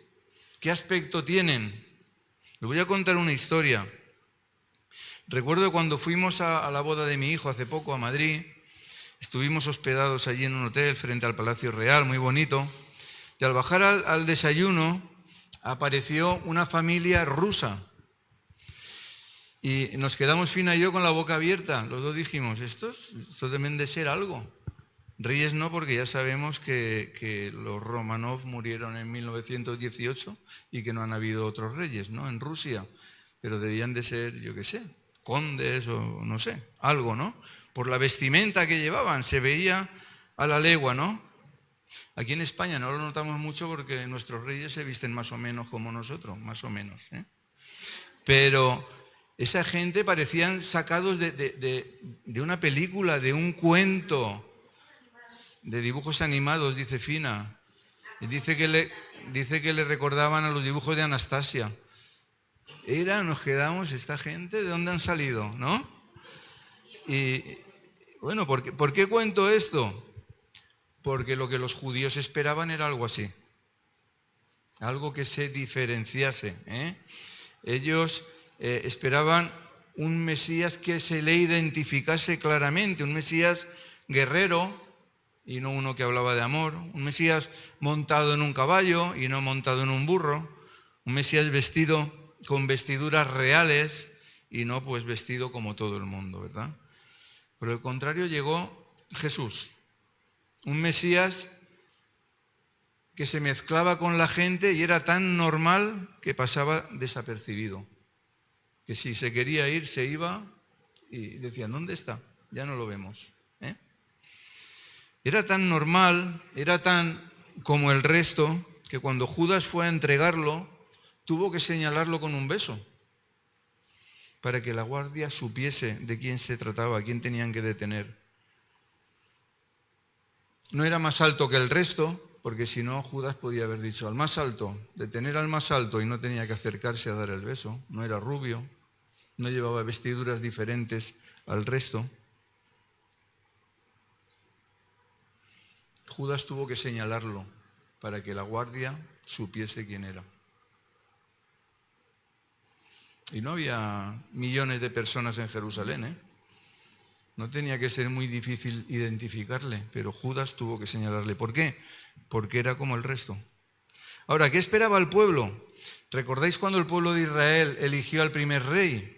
¿Qué aspecto tienen? Les voy a contar una historia. Recuerdo cuando fuimos a la boda de mi hijo hace poco a Madrid, estuvimos hospedados allí en un hotel frente al Palacio Real, muy bonito, y al bajar al desayuno apareció una familia rusa. Y nos quedamos Fina y yo con la boca abierta. Los dos dijimos, estos deben de ser algo. Reyes no, porque ya sabemos que los Romanov murieron en 1918 y que no han habido otros reyes, ¿no? En Rusia. Pero debían de ser, yo qué sé, condes o no sé, algo, ¿no? Por la vestimenta que llevaban, se veía a la legua, ¿no? Aquí en España no lo notamos mucho porque nuestros reyes se visten más o menos como nosotros, más o menos, ¿eh? Pero esa gente parecían sacados de una película, de un cuento, de dibujos animados, dice Fina. Y dice que le recordaban a los dibujos de Anastasia. Nos quedamos, esta gente, ¿de dónde han salido? ¿No? Y bueno, ¿por qué cuento esto? Porque lo que los judíos esperaban era algo así. Algo que se diferenciase, ¿eh? Ellos esperaban un Mesías que se le identificase claramente, un Mesías guerrero y no uno que hablaba de amor, un Mesías montado en un caballo y no montado en un burro, un Mesías vestido con vestiduras reales y no pues vestido como todo el mundo, ¿verdad? Por el contrario llegó Jesús, un Mesías que se mezclaba con la gente y era tan normal que pasaba desapercibido. Que si se quería ir, se iba y decían, ¿dónde está? Ya no lo vemos, ¿eh? Era tan normal, era tan como el resto, que cuando Judas fue a entregarlo, tuvo que señalarlo con un beso, para que la guardia supiese de quién se trataba, a quién tenían que detener. No era más alto que el resto, porque si no, Judas podía haber dicho al más alto, detener al más alto, y no tenía que acercarse a dar el beso. No era rubio, no llevaba vestiduras diferentes al resto. Judas tuvo que señalarlo para que la guardia supiese quién era. Y no había millones de personas en Jerusalén, ¿eh? No tenía que ser muy difícil identificarle, pero Judas tuvo que señalarle. ¿Por qué? Porque era como el resto. Ahora, ¿qué esperaba el pueblo? ¿Recordáis cuando el pueblo de Israel eligió al primer rey?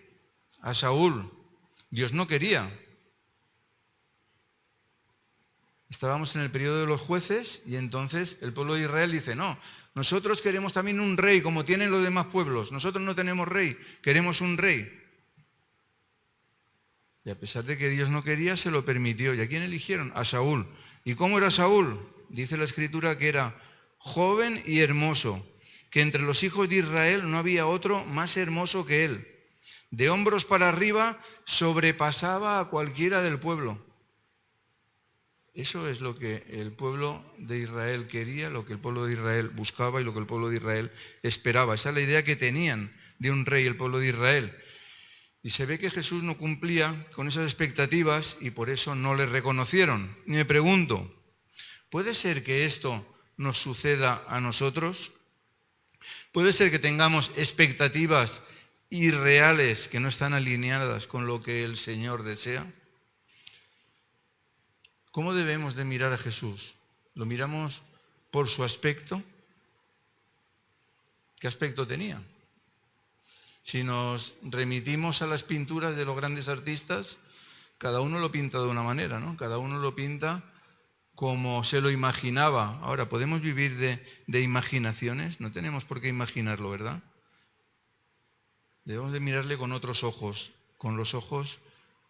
A Saúl. Dios no quería. Estábamos en el periodo de los jueces y entonces el pueblo de Israel dice, no, nosotros queremos también un rey como tienen los demás pueblos. Nosotros no tenemos rey, queremos un rey. Y a pesar de que Dios no quería, se lo permitió. ¿Y a quién eligieron? A Saúl. ¿Y cómo era Saúl? Dice la Escritura que era joven y hermoso, que entre los hijos de Israel no había otro más hermoso que él. De hombros para arriba sobrepasaba a cualquiera del pueblo. Eso es lo que el pueblo de Israel quería, lo que el pueblo de Israel buscaba y lo que el pueblo de Israel esperaba. Esa es la idea que tenían de un rey el pueblo de Israel. Y se ve que Jesús no cumplía con esas expectativas y por eso no le reconocieron. Y me pregunto, ¿puede ser que esto nos suceda a nosotros? ¿Puede ser que tengamos expectativas irreales que no están alineadas con lo que el Señor desea? ¿Cómo debemos de mirar a Jesús? ¿Lo miramos por su aspecto? ¿Qué aspecto tenía? Si nos remitimos a las pinturas de los grandes artistas, cada uno lo pinta de una manera, ¿no? Cada uno lo pinta como se lo imaginaba. Ahora, ¿podemos vivir de imaginaciones? No tenemos por qué imaginarlo, ¿verdad? Debemos de mirarle con otros ojos, con los ojos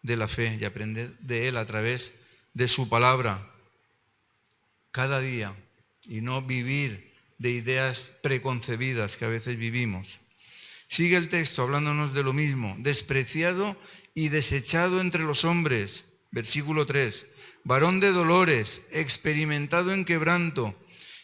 de la fe y aprender de Él a través de su palabra cada día y no vivir de ideas preconcebidas que a veces vivimos. Sigue el texto hablándonos de lo mismo, despreciado y desechado entre los hombres, versículo 3, varón de dolores, experimentado en quebranto,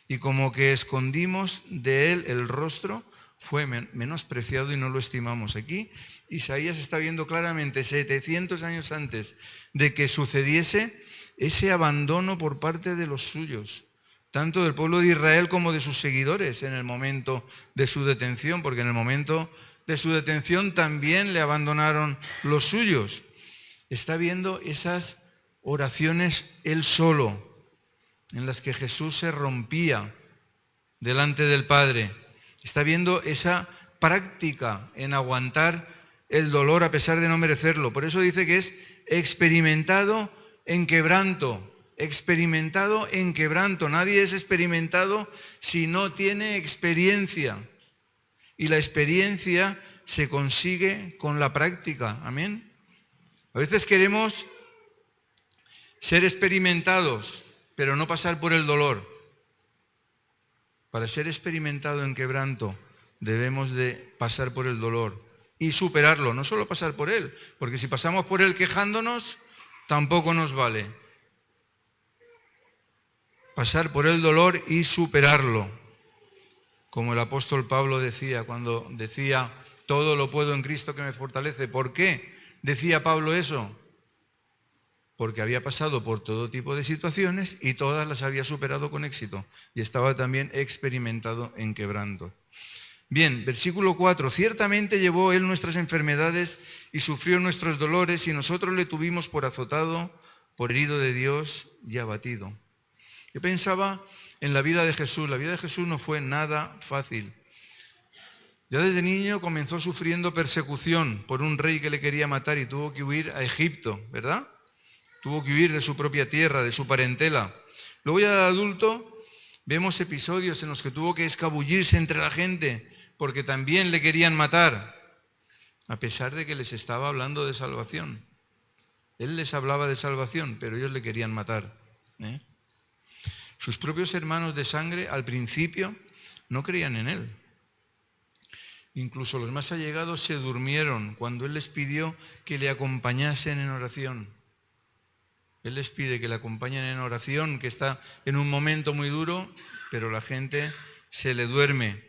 y como que escondimos de él el rostro, fue menospreciado y no lo estimamos. Aquí Isaías está viendo claramente 700 años antes de que sucediese ese abandono por parte de los suyos. tanto del pueblo de Israel como de sus seguidores en el momento de su detención, porque en el momento de su detención también le abandonaron los suyos. Está viendo esas oraciones él solo, en las que Jesús se rompía delante del Padre. Está viendo esa práctica en aguantar el dolor a pesar de no merecerlo. Por eso dice que es experimentado en quebranto. Experimentado en quebranto. Nadie es experimentado si no tiene experiencia. Y la experiencia se consigue con la práctica. Amén. A veces queremos ser experimentados, pero no pasar por el dolor. Para ser experimentado en quebranto, debemos de pasar por el dolor y superarlo, no solo pasar por él, porque si pasamos por él quejándonos, tampoco nos vale. Pasar por el dolor y superarlo. Como el apóstol Pablo decía, cuando decía, todo lo puedo en Cristo que me fortalece. ¿Por qué decía Pablo eso? Porque había pasado por todo tipo de situaciones y todas las había superado con éxito. Y estaba también experimentado en quebranto. Bien, versículo 4. Ciertamente llevó él nuestras enfermedades y sufrió nuestros dolores, y nosotros le tuvimos por azotado, por herido de Dios y abatido. Yo pensaba en la vida de Jesús. La vida de Jesús no fue nada fácil. Ya desde niño comenzó sufriendo persecución por un rey que le quería matar y tuvo que huir a Egipto, ¿verdad? Tuvo que huir de su propia tierra, de su parentela. Luego ya de adulto vemos episodios en los que tuvo que escabullirse entre la gente porque también le querían matar, a pesar de que les estaba hablando de salvación. Él les hablaba de salvación, pero ellos le querían matar. Sus propios hermanos de sangre al principio no creían en él. Incluso los más allegados se durmieron cuando él les pidió que le acompañasen en oración. Él les pide que le acompañen en oración, que está en un momento muy duro, pero la gente se le duerme.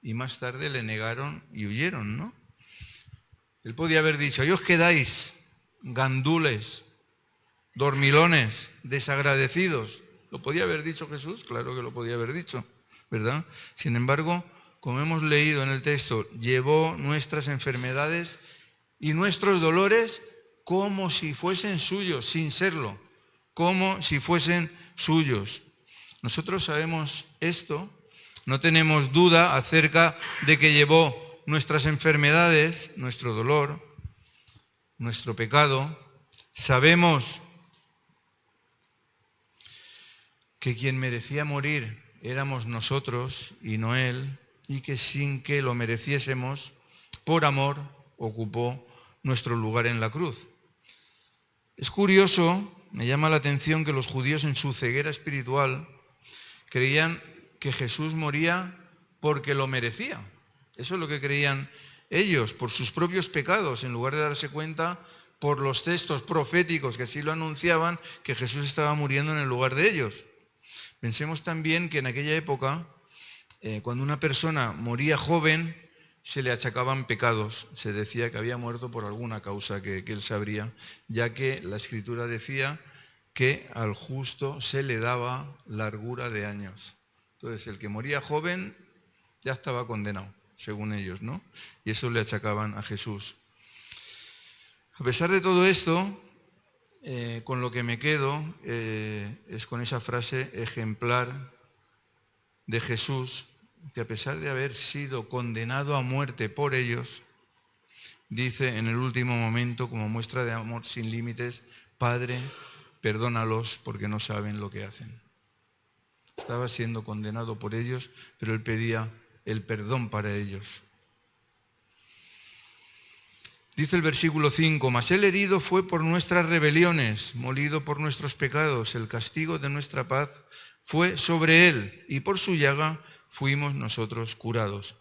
Y más tarde le negaron y huyeron, ¿no? Él podía haber dicho, ahí os quedáis, gandules, dormilones, desagradecidos. ¿Lo podía haber dicho Jesús? Claro que lo podía haber dicho, ¿verdad? Sin embargo, como hemos leído en el texto, llevó nuestras enfermedades y nuestros dolores como si fuesen suyos, sin serlo, como si fuesen suyos. Nosotros sabemos esto, no tenemos duda acerca de que llevó nuestras enfermedades, nuestro dolor, nuestro pecado. Sabemos que quien merecía morir éramos nosotros y no él, y que sin que lo mereciésemos, por amor, ocupó nuestro lugar en la cruz. Es curioso, me llama la atención que los judíos en su ceguera espiritual creían que Jesús moría porque lo merecía. Eso es lo que creían ellos, por sus propios pecados, en lugar de darse cuenta por los textos proféticos que así lo anunciaban, que Jesús estaba muriendo en el lugar de ellos. Pensemos también que en aquella época, cuando una persona moría joven, se le achacaban pecados. Se decía que había muerto por alguna causa que él sabría, ya que la Escritura decía que al justo se le daba largura de años. Entonces, el que moría joven ya estaba condenado, según ellos, ¿no? Y eso le achacaban a Jesús. A pesar de todo esto, con lo que me quedo es con esa frase ejemplar de Jesús, que a pesar de haber sido condenado a muerte por ellos, dice en el último momento, como muestra de amor sin límites, Padre, perdónalos porque no saben lo que hacen. Estaba siendo condenado por ellos, pero él pedía el perdón para ellos. Dice el versículo 5, mas el herido fue por nuestras rebeliones, molido por nuestros pecados, el castigo de nuestra paz fue sobre él, y por su llaga fuimos nosotros curados.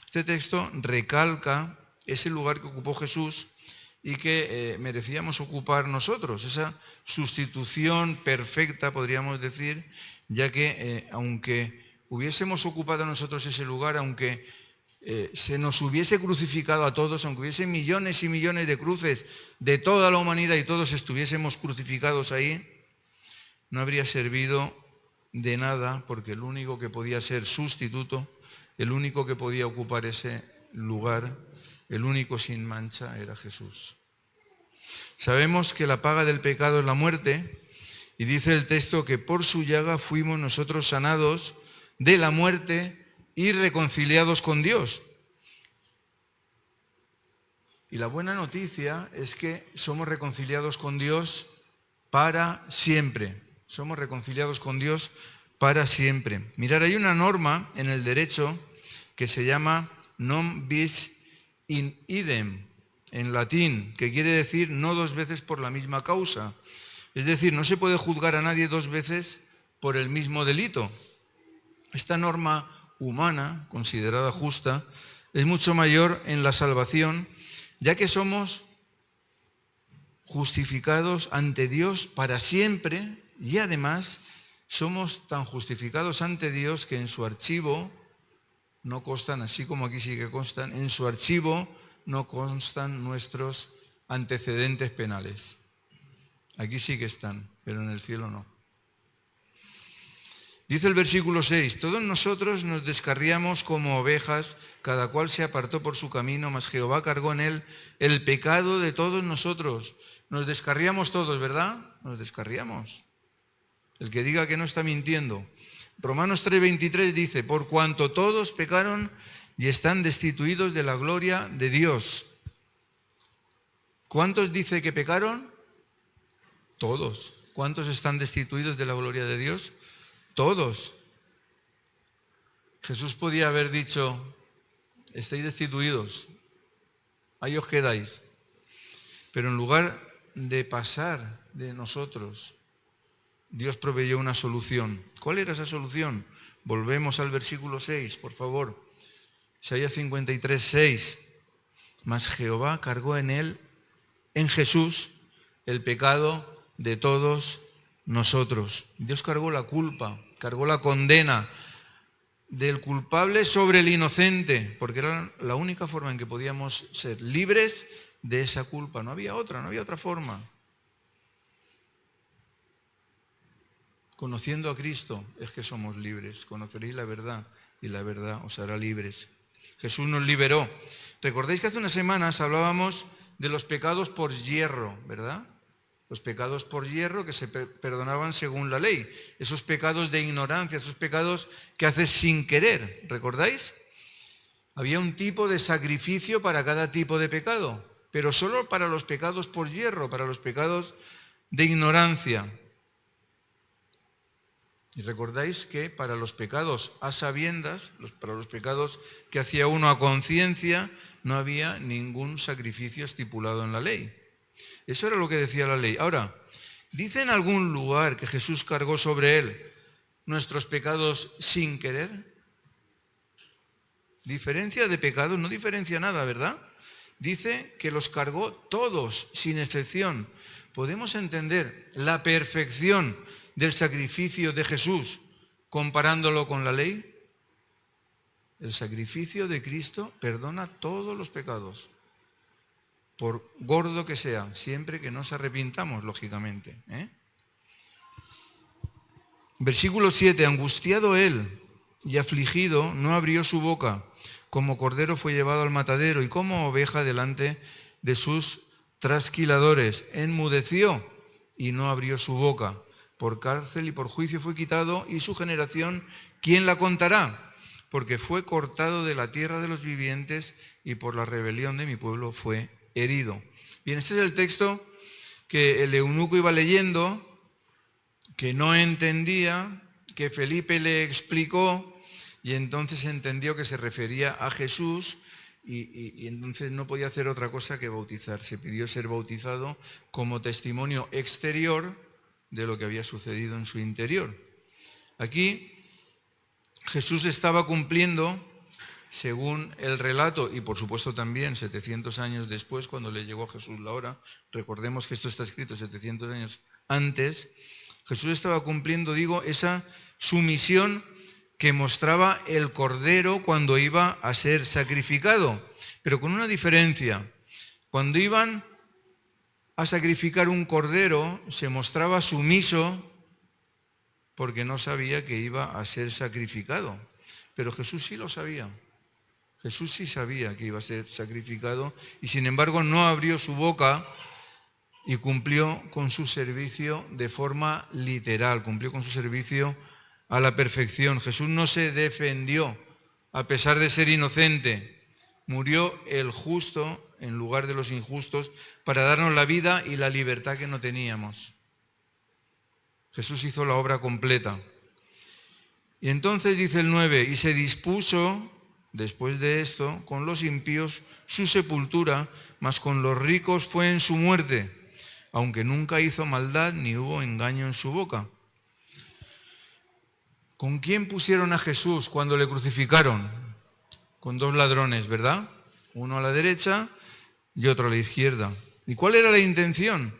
Este texto recalca ese lugar que ocupó Jesús y que merecíamos ocupar nosotros, esa sustitución perfecta, podríamos decir, ya que aunque hubiésemos ocupado nosotros ese lugar, aunque se nos hubiese crucificado a todos, aunque hubiese millones y millones de cruces de toda la humanidad y todos estuviésemos crucificados ahí, no habría servido de nada, porque el único que podía ser sustituto, el único que podía ocupar ese lugar, el único sin mancha era Jesús. Sabemos que la paga del pecado es la muerte, y dice el texto que por su llaga fuimos nosotros sanados de la muerte y reconciliados con Dios. Y la buena noticia es que somos reconciliados con Dios para siempre. Somos reconciliados con Dios para siempre. Mirad, hay una norma en el derecho que se llama non bis in idem, en latín, que quiere decir no dos veces por la misma causa. Es decir, no se puede juzgar a nadie dos veces por el mismo delito. Esta norma humana, considerada justa, es mucho mayor en la salvación, ya que somos justificados ante Dios para siempre y además somos tan justificados ante Dios que en su archivo no constan, así como aquí sí que constan, en su archivo no constan nuestros antecedentes penales. Aquí sí que están, pero en el cielo no. Dice el versículo 6, todos nosotros nos descarriamos como ovejas, cada cual se apartó por su camino, mas Jehová cargó en él el pecado de todos nosotros. Nos descarriamos todos, ¿verdad? Nos descarriamos. El que diga que no está mintiendo. Romanos 3:23 dice, por cuanto todos pecaron y están destituidos de la gloria de Dios. ¿Cuántos dice que pecaron? Todos. ¿Cuántos están destituidos de la gloria de Dios? Todos. Jesús podía haber dicho, estáis destituidos, ahí os quedáis. Pero en lugar de pasar de nosotros, Dios proveyó una solución. ¿Cuál era esa solución? Volvemos al versículo 6, por favor. Isaías 53:6. Mas Jehová cargó en él, en Jesús, el pecado de todos nosotros. Dios cargó la culpa, cargó la condena del culpable sobre el inocente, porque era la única forma en que podíamos ser libres de esa culpa. No había otra forma. Conociendo a Cristo es que somos libres. Conoceréis la verdad y la verdad os hará libres. Jesús nos liberó. ¿Recordáis que hace unas semanas hablábamos de los pecados por hierro, verdad? Los pecados por hierro que se perdonaban según la ley. Esos pecados de ignorancia, esos pecados que haces sin querer. ¿Recordáis? Había un tipo de sacrificio para cada tipo de pecado, pero solo para los pecados por hierro, para los pecados de ignorancia. Y recordáis que para los pecados a sabiendas, para los pecados que hacía uno a conciencia, no había ningún sacrificio estipulado en la ley. Eso era lo que decía la ley. Ahora, ¿dice en algún lugar que Jesús cargó sobre él nuestros pecados sin querer? Diferencia de pecados, no diferencia nada, ¿verdad? Dice que los cargó todos, sin excepción. ¿Podemos entender la perfección del sacrificio de Jesús comparándolo con la ley? El sacrificio de Cristo perdona todos los pecados, por gordo que sea, siempre que nos arrepintamos, lógicamente. Versículo 7, angustiado él y afligido, no abrió su boca, como cordero fue llevado al matadero y como oveja delante de sus trasquiladores. Enmudeció y no abrió su boca. Por cárcel y por juicio fue quitado, y su generación, ¿quién la contará? Porque fue cortado de la tierra de los vivientes y por la rebelión de mi pueblo fue herido. Bien, este es el texto que el eunuco iba leyendo, que no entendía, que Felipe le explicó y entonces entendió que se refería a Jesús y entonces no podía hacer otra cosa que bautizarse. Pidió ser bautizado como testimonio exterior de lo que había sucedido en su interior. Aquí Jesús estaba cumpliendo, según el relato, y por supuesto también 700 años después, cuando le llegó a Jesús la hora, recordemos que esto está escrito 700 años antes, Jesús estaba cumpliendo, esa sumisión que mostraba el cordero cuando iba a ser sacrificado, pero con una diferencia. Cuando iban a sacrificar un cordero, se mostraba sumiso porque no sabía que iba a ser sacrificado. Pero Jesús sí lo sabía. Jesús sí sabía que iba a ser sacrificado y sin embargo no abrió su boca y cumplió con su servicio de forma literal, cumplió con su servicio a la perfección. Jesús no se defendió a pesar de ser inocente. Murió el justo en lugar de los injustos para darnos la vida y la libertad que no teníamos. Jesús hizo la obra completa. Y entonces dice el 9, y se dispuso, después de esto, con los impíos su sepultura, mas con los ricos fue en su muerte, aunque nunca hizo maldad ni hubo engaño en su boca. ¿Con quién pusieron a Jesús cuando le crucificaron? Con dos ladrones, ¿verdad? Uno a la derecha y otro a la izquierda. ¿Y cuál era la intención?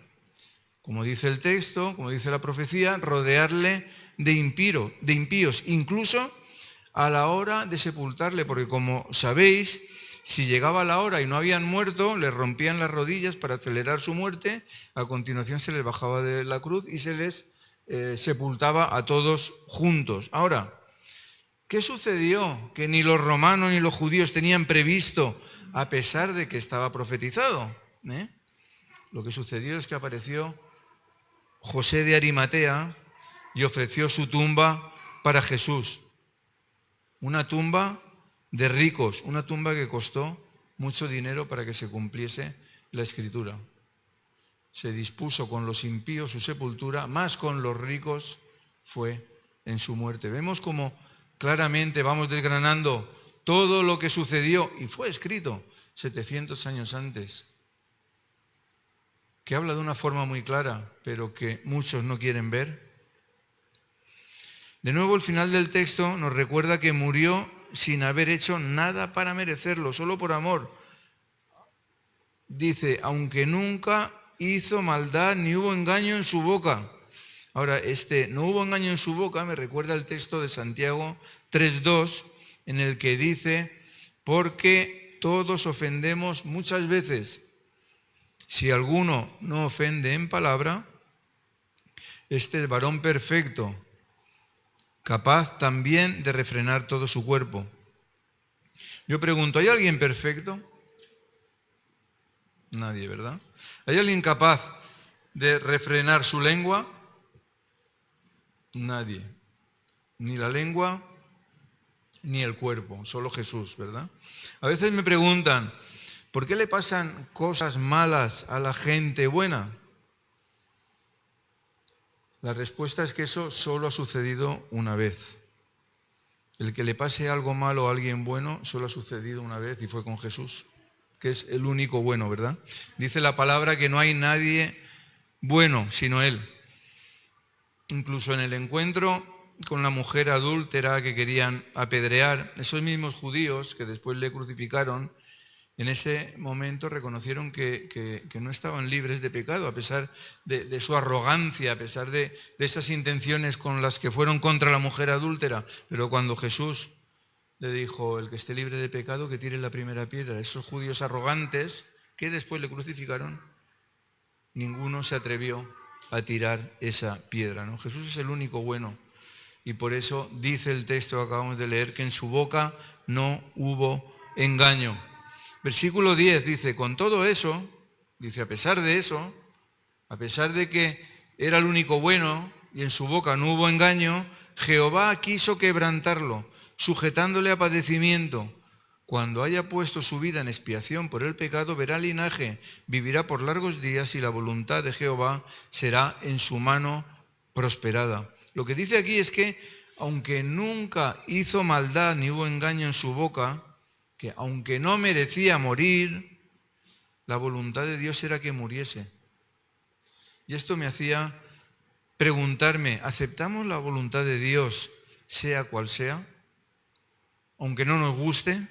Como dice el texto, como dice la profecía, rodearle de impíos, incluso a la hora de sepultarle, porque como sabéis, si llegaba la hora y no habían muerto, les rompían las rodillas para acelerar su muerte, a continuación se les bajaba de la cruz y se les sepultaba a todos juntos. Ahora, ¿qué sucedió? Que ni los romanos ni los judíos tenían previsto, a pesar de que estaba profetizado. Lo que sucedió es que apareció José de Arimatea y ofreció su tumba para Jesús. Una tumba de ricos, una tumba que costó mucho dinero para que se cumpliese la Escritura. Se dispuso con los impíos su sepultura, más con los ricos fue en su muerte. Vemos como claramente vamos desgranando todo lo que sucedió y fue escrito 700 años antes, que habla de una forma muy clara, pero que muchos no quieren ver. De nuevo, el final del texto nos recuerda que murió sin haber hecho nada para merecerlo, solo por amor. Dice, aunque nunca hizo maldad ni hubo engaño en su boca. Ahora, no hubo engaño en su boca me recuerda el texto de Santiago 3:2, en el que dice, porque todos ofendemos muchas veces. Si alguno no ofende en palabra, este es varón perfecto, capaz también de refrenar todo su cuerpo. Yo pregunto, ¿hay alguien perfecto? Nadie, ¿verdad? ¿Hay alguien capaz de refrenar su lengua? Nadie. Ni la lengua, ni el cuerpo, solo Jesús, ¿verdad? A veces me preguntan, ¿por qué le pasan cosas malas a la gente buena? La respuesta es que eso solo ha sucedido una vez. El que le pase algo malo a alguien bueno solo ha sucedido una vez y fue con Jesús, que es el único bueno, ¿verdad? Dice la palabra que no hay nadie bueno sino Él. Incluso en el encuentro con la mujer adúltera que querían apedrear, esos mismos judíos que después le crucificaron, en ese momento reconocieron que no estaban libres de pecado, a pesar de su arrogancia, a pesar de esas intenciones con las que fueron contra la mujer adúltera. Pero cuando Jesús le dijo, el que esté libre de pecado, que tire la primera piedra, esos judíos arrogantes que después le crucificaron, ninguno se atrevió a tirar esa piedra, ¿no? Jesús es el único bueno. Y por eso dice el texto que acabamos de leer, que en su boca no hubo engaño. Versículo 10 dice, con todo eso, dice, a pesar de eso, a pesar de que era el único bueno y en su boca no hubo engaño, Jehová quiso quebrantarlo, sujetándole a padecimiento. Cuando haya puesto su vida en expiación por el pecado, verá linaje, vivirá por largos días y la voluntad de Jehová será en su mano prosperada. Lo que dice aquí es que, aunque nunca hizo maldad ni hubo engaño en su boca, que aunque no merecía morir, la voluntad de Dios era que muriese. Y esto me hacía preguntarme, ¿aceptamos la voluntad de Dios sea cual sea? Aunque no nos guste.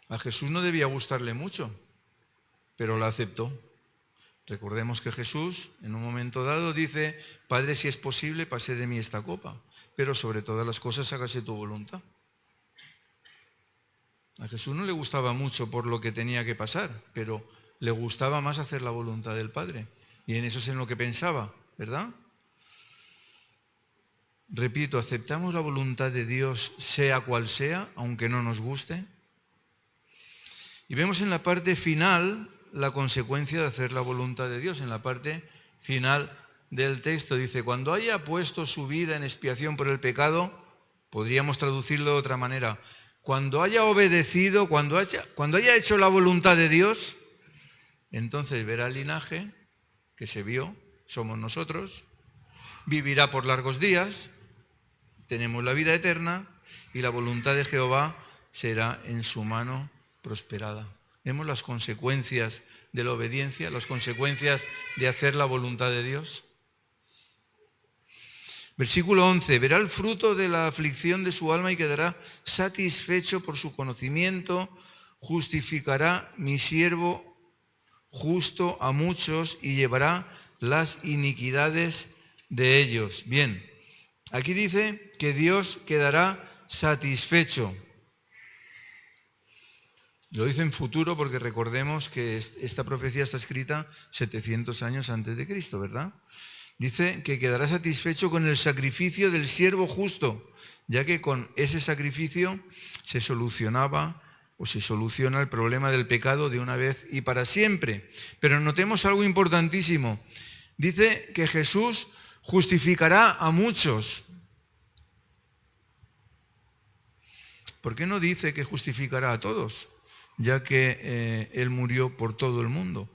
A Jesús no debía gustarle mucho, pero la aceptó. Recordemos que Jesús, en un momento dado, dice, Padre, si es posible, pase de mí esta copa, pero sobre todas las cosas hágase tu voluntad. A Jesús no le gustaba mucho por lo que tenía que pasar, pero le gustaba más hacer la voluntad del Padre. Y en eso es en lo que pensaba, ¿verdad? Repito, ¿aceptamos la voluntad de Dios sea cual sea, aunque no nos guste? Y vemos en la parte final la consecuencia de hacer la voluntad de Dios. En la parte final del texto dice, cuando haya puesto su vida en expiación por el pecado, podríamos traducirlo de otra manera, cuando haya obedecido, cuando haya hecho la voluntad de Dios, entonces verá el linaje que se vio, somos nosotros, vivirá por largos días, tenemos la vida eterna y la voluntad de Jehová será en su mano prosperada. Vemos las consecuencias de la obediencia, las consecuencias de hacer la voluntad de Dios. Versículo 11, verá el fruto de la aflicción de su alma y quedará satisfecho por su conocimiento, justificará mi siervo justo a muchos y llevará las iniquidades de ellos. Bien, aquí dice que Dios quedará satisfecho. Lo dice en futuro porque recordemos que esta profecía está escrita 700 años antes de Cristo, ¿verdad? Dice que quedará satisfecho con el sacrificio del siervo justo, ya que con ese sacrificio se solucionaba o se soluciona el problema del pecado de una vez y para siempre. Pero notemos algo importantísimo. Dice que Jesús justificará a muchos. ¿Por qué no dice que justificará a todos? Ya que Él murió por todo el mundo.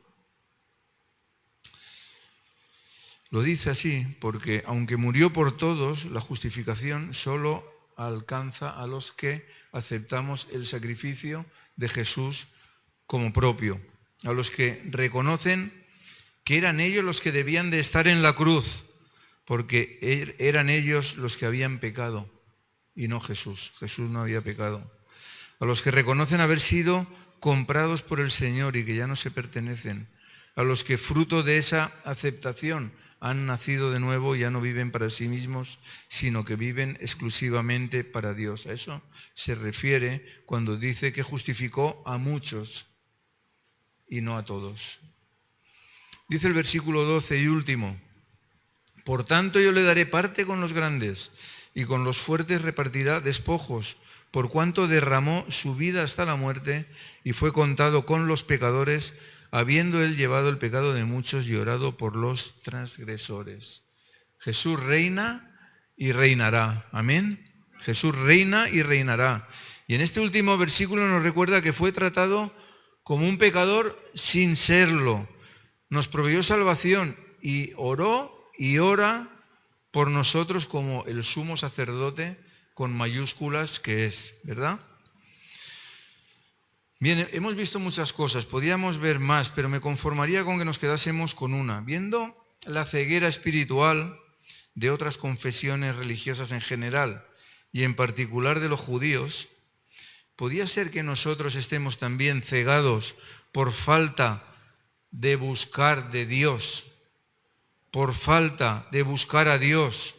Lo dice así porque aunque murió por todos, la justificación solo alcanza a los que aceptamos el sacrificio de Jesús como propio, a los que reconocen que eran ellos los que debían de estar en la cruz, porque eran ellos los que habían pecado y no Jesús. Jesús no había pecado. A los que reconocen haber sido comprados por el Señor y que ya no se pertenecen, a los que fruto de esa aceptación han nacido de nuevo y ya no viven para sí mismos, sino que viven exclusivamente para Dios. A eso se refiere cuando dice que justificó a muchos y no a todos. Dice el versículo 12 y último, por tanto yo le daré parte con los grandes y con los fuertes repartirá despojos, por cuanto derramó su vida hasta la muerte y fue contado con los pecadores, habiendo él llevado el pecado de muchos y orado por los transgresores. Jesús reina y reinará. Amén. Jesús reina y reinará. Y en este último versículo nos recuerda que fue tratado como un pecador sin serlo. Nos proveyó salvación y oró y ora por nosotros como el sumo sacerdote con mayúsculas que es, ¿verdad? Bien, hemos visto muchas cosas, podíamos ver más, pero me conformaría con que nos quedásemos con una. Viendo la ceguera espiritual de otras confesiones religiosas en general y en particular de los judíos, ¿podía ser que nosotros estemos también cegados por falta de buscar de Dios, por falta de buscar a Dios,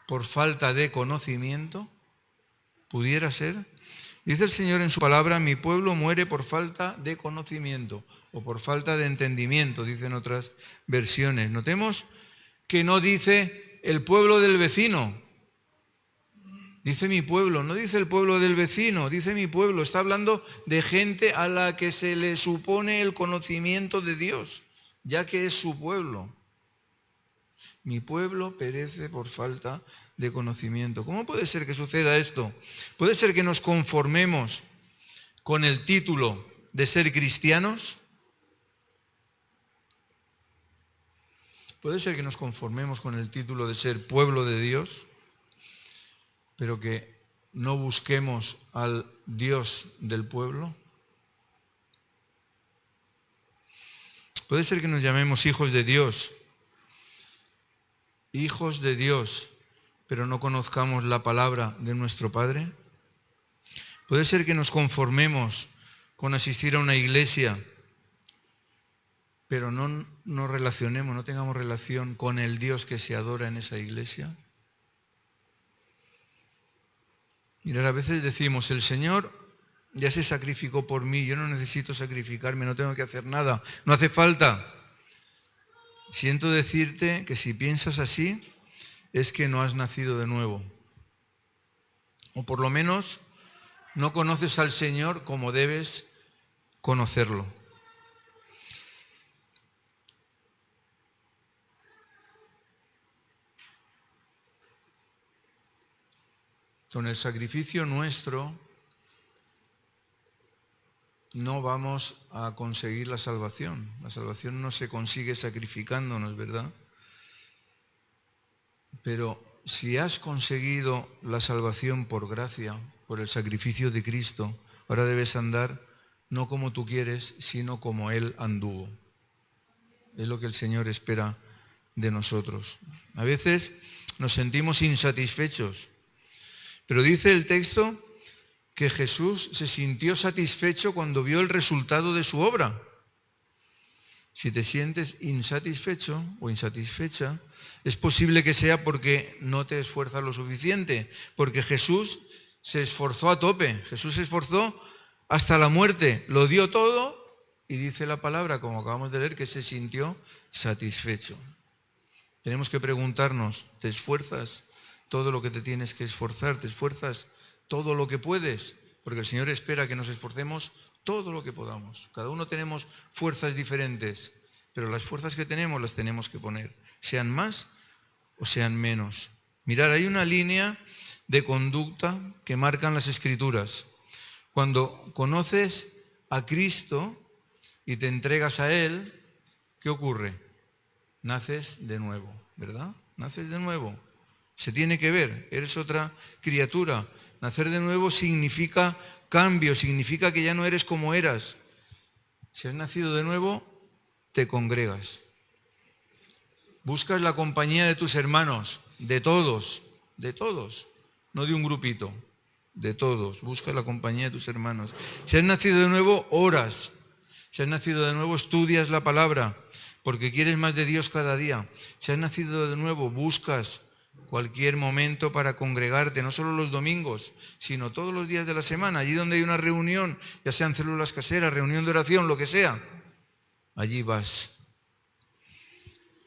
por falta de conocimiento? ¿Pudiera ser? Dice el Señor en su palabra, mi pueblo muere por falta de conocimiento o por falta de entendimiento, dicen otras versiones. Notemos que no dice el pueblo del vecino, dice mi pueblo, no dice el pueblo del vecino, dice mi pueblo. Está hablando de gente a la que se le supone el conocimiento de Dios, ya que es su pueblo. Mi pueblo perece por falta de conocimiento. ¿Cómo puede ser que suceda esto? ¿Puede ser que nos conformemos con el título de ser cristianos? ¿Puede ser que nos conformemos con el título de ser pueblo de Dios, pero que no busquemos al Dios del pueblo? ¿Puede ser que nos llamemos hijos de Dios, pero no conozcamos la palabra de nuestro Padre? ¿Puede ser que nos conformemos con asistir a una iglesia, pero no nos relacionemos, no tengamos relación con el Dios que se adora en esa iglesia? Mirad, a veces decimos, el Señor ya se sacrificó por mí, yo no necesito sacrificarme, no tengo que hacer nada, no hace falta. Siento decirte que si piensas así, es que no has nacido de nuevo. O por lo menos no conoces al Señor como debes conocerlo. Con el sacrificio nuestro no vamos a conseguir la salvación. La salvación no se consigue sacrificándonos, ¿verdad? Pero si has conseguido la salvación por gracia, por el sacrificio de Cristo, ahora debes andar no como tú quieres, sino como Él anduvo. Es lo que el Señor espera de nosotros. A veces nos sentimos insatisfechos, pero dice el texto que Jesús se sintió satisfecho cuando vio el resultado de su obra. Si te sientes insatisfecho o insatisfecha, es posible que sea porque no te esfuerzas lo suficiente, porque Jesús se esforzó a tope, Jesús se esforzó hasta la muerte, lo dio todo y dice la palabra, como acabamos de leer, que se sintió satisfecho. Tenemos que preguntarnos, ¿te esfuerzas todo lo que te tienes que esforzar? ¿Te esfuerzas todo lo que puedes? Porque el Señor espera que nos esforcemos todo lo que podamos. Cada uno tenemos fuerzas diferentes, pero las fuerzas que tenemos las tenemos que poner, sean más o sean menos. Mirad, hay una línea de conducta que marcan las Escrituras. Cuando conoces a Cristo y te entregas a Él, ¿qué ocurre? Naces de nuevo, ¿verdad? Naces de nuevo. Se tiene que ver, eres otra criatura. Nacer de nuevo significa cambio, significa que ya no eres como eras. Si has nacido de nuevo, te congregas. Buscas la compañía de tus hermanos, de todos, no de un grupito, de todos. Busca la compañía de tus hermanos. Si has nacido de nuevo, oras. Si has nacido de nuevo, estudias la palabra, porque quieres más de Dios cada día. Si has nacido de nuevo, buscas cualquier momento para congregarte, no solo los domingos, sino todos los días de la semana, allí donde hay una reunión, ya sean células caseras, reunión de oración, lo que sea, allí vas.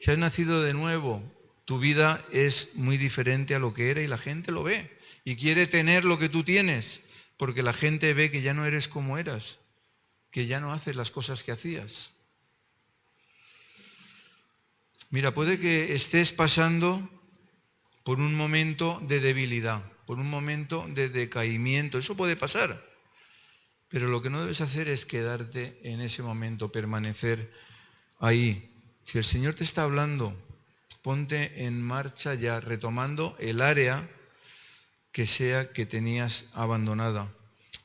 Si has nacido de nuevo, tu vida es muy diferente a lo que era y la gente lo ve y quiere tener lo que tú tienes, porque la gente ve que ya no eres como eras, que ya no haces las cosas que hacías. Mira, puede que estés pasando por un momento de debilidad, por un momento de decaimiento. Eso puede pasar. Pero lo que no debes hacer es quedarte en ese momento, permanecer ahí. Si el Señor te está hablando, ponte en marcha ya, retomando el área que sea que tenías abandonada.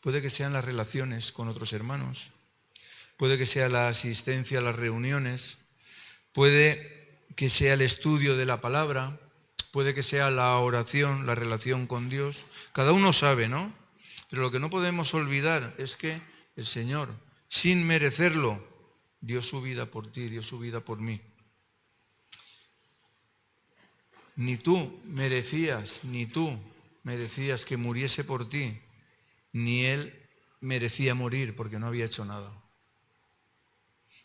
Puede que sean las relaciones con otros hermanos, puede que sea la asistencia a las reuniones, puede que sea el estudio de la palabra, puede que sea la oración, la relación con Dios. Cada uno sabe, ¿no? Pero lo que no podemos olvidar es que el Señor, sin merecerlo, dio su vida por ti, dio su vida por mí. Ni tú merecías que muriese por ti, ni Él merecía morir porque no había hecho nada.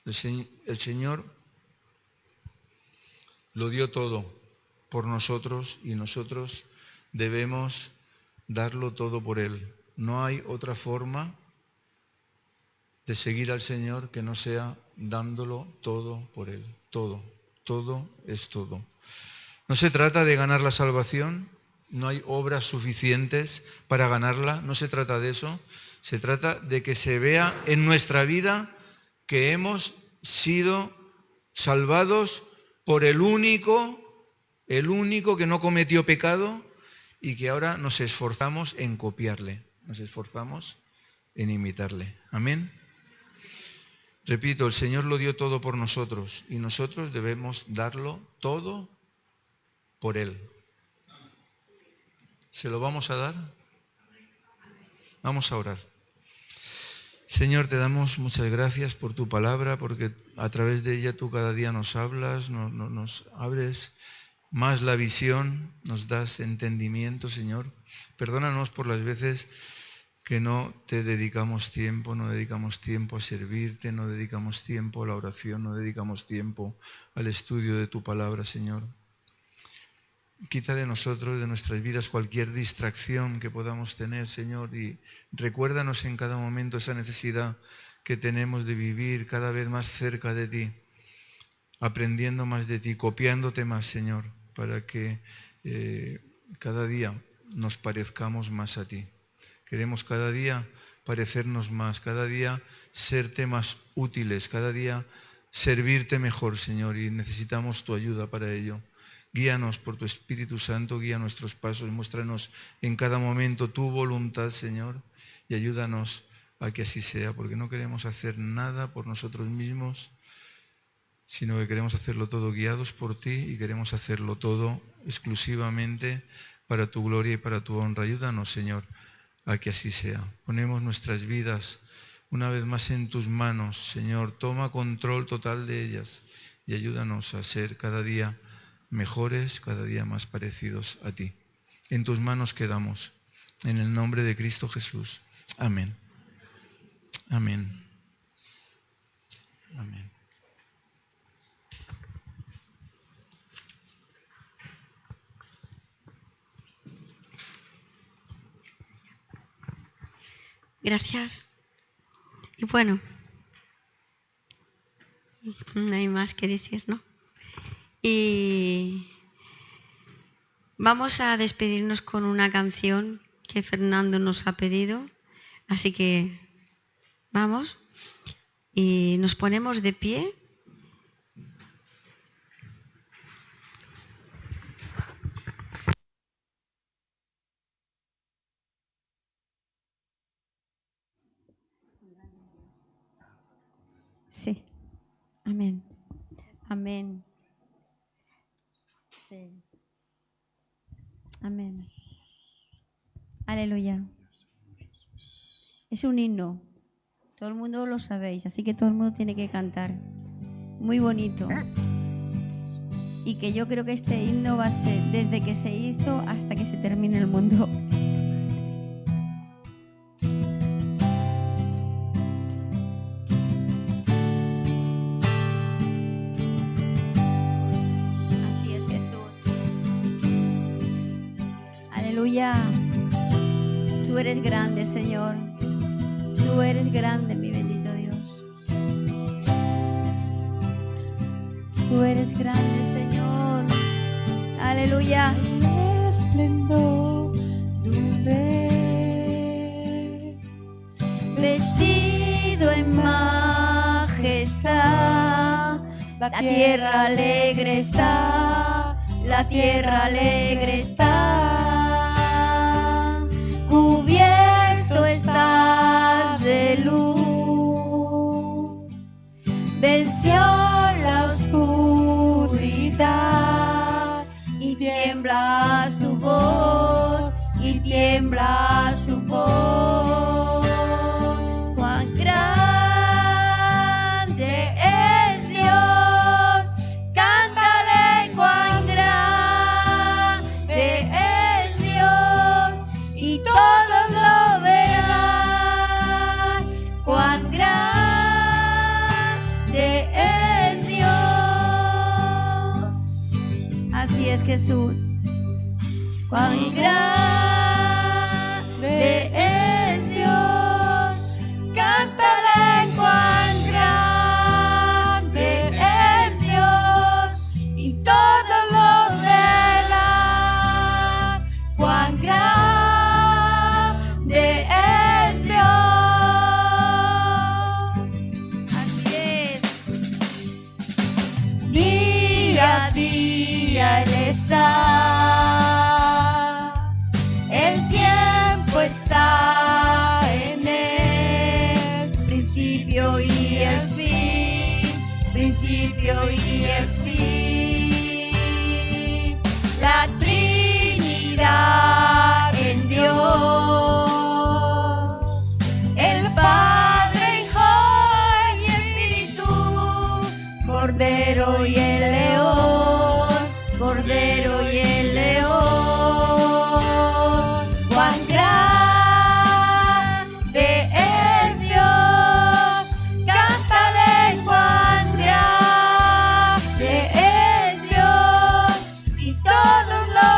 El Señor lo dio todo por nosotros y nosotros debemos darlo todo por Él. No hay otra forma de seguir al Señor que no sea dándolo todo por Él. Todo es todo. No se trata de ganar la salvación, no hay obras suficientes para ganarla, no se trata de eso. Se trata de que se vea en nuestra vida que hemos sido salvados por el único que no cometió pecado y que ahora nos esforzamos en copiarle, nos esforzamos en imitarle. Amén. Repito, el Señor lo dio todo por nosotros y nosotros debemos darlo todo por Él. ¿Se lo vamos a dar? Vamos a orar. Señor, te damos muchas gracias por tu palabra, porque a través de ella tú cada día nos hablas, nos abres más la visión, nos das entendimiento, Señor. Perdónanos por las veces que no te dedicamos tiempo, no dedicamos tiempo a servirte, no dedicamos tiempo a la oración, no dedicamos tiempo al estudio de tu palabra, Señor. quita de nosotros, de nuestras vidas, cualquier distracción que podamos tener, Señor, y recuérdanos en cada momento esa necesidad que tenemos de vivir cada vez más cerca de ti, aprendiendo más de ti, copiándote más, Señor, para que cada día nos parezcamos más a ti. Queremos cada día parecernos más, cada día serte más útiles, cada día servirte mejor, Señor, y necesitamos tu ayuda para ello. Guíanos por tu Espíritu Santo, guía nuestros pasos, muéstranos en cada momento tu voluntad, Señor, y ayúdanos a que así sea, porque no queremos hacer nada por nosotros mismos, sino que queremos hacerlo todo guiados por ti y queremos hacerlo todo exclusivamente para tu gloria y para tu honra. Ayúdanos, Señor, a que así sea. Ponemos nuestras vidas una vez más en tus manos, Señor. Toma control total de ellas y ayúdanos a ser cada día mejores, cada día más parecidos a ti. En tus manos quedamos. En el nombre de Cristo Jesús. Amén. Amén. Amén. Gracias. Y bueno, no hay más que decir, ¿no? Y vamos a despedirnos con una canción que Fernando nos ha pedido. Así que vamos y nos ponemos de pie. Sí. Amén. Amén. Sí. Amén. Aleluya. Es un himno. Todo el mundo lo sabéis, así que todo el mundo tiene que cantar. Muy bonito. Y que yo creo que este himno va a ser desde que se hizo hasta que se termine el mundo. Así es, Jesús. Aleluya. Tú eres grande, Señor. Tú eres grande, mi bendito Dios. Tú eres grande, Señor. Aleluya. El esplendor de un rey, Vestido en majestad, la tierra alegre está, la tierra alegre está. Cubierto estás de luz, venció la oscuridad y tiembla su voz, y tiembla su voz. Cuán grande es Dios, cántale cuán grande es Dios, y todos lo verán. Cuán grande es Dios. Así es, Jesús. Cuán grande es Dios, cántale cuán grande es Dios, y todos los verán. Cuán grande es Dios. Así es. Día a día Él está, el tiempo está en Él, principio y el fin, principio y el fin. La Trinidad en Dios, el Padre, Hijo y Espíritu, Cordero y el León, Cordero y el León. Cuán grande es Dios, cántale cuán grande es Dios, y todos lo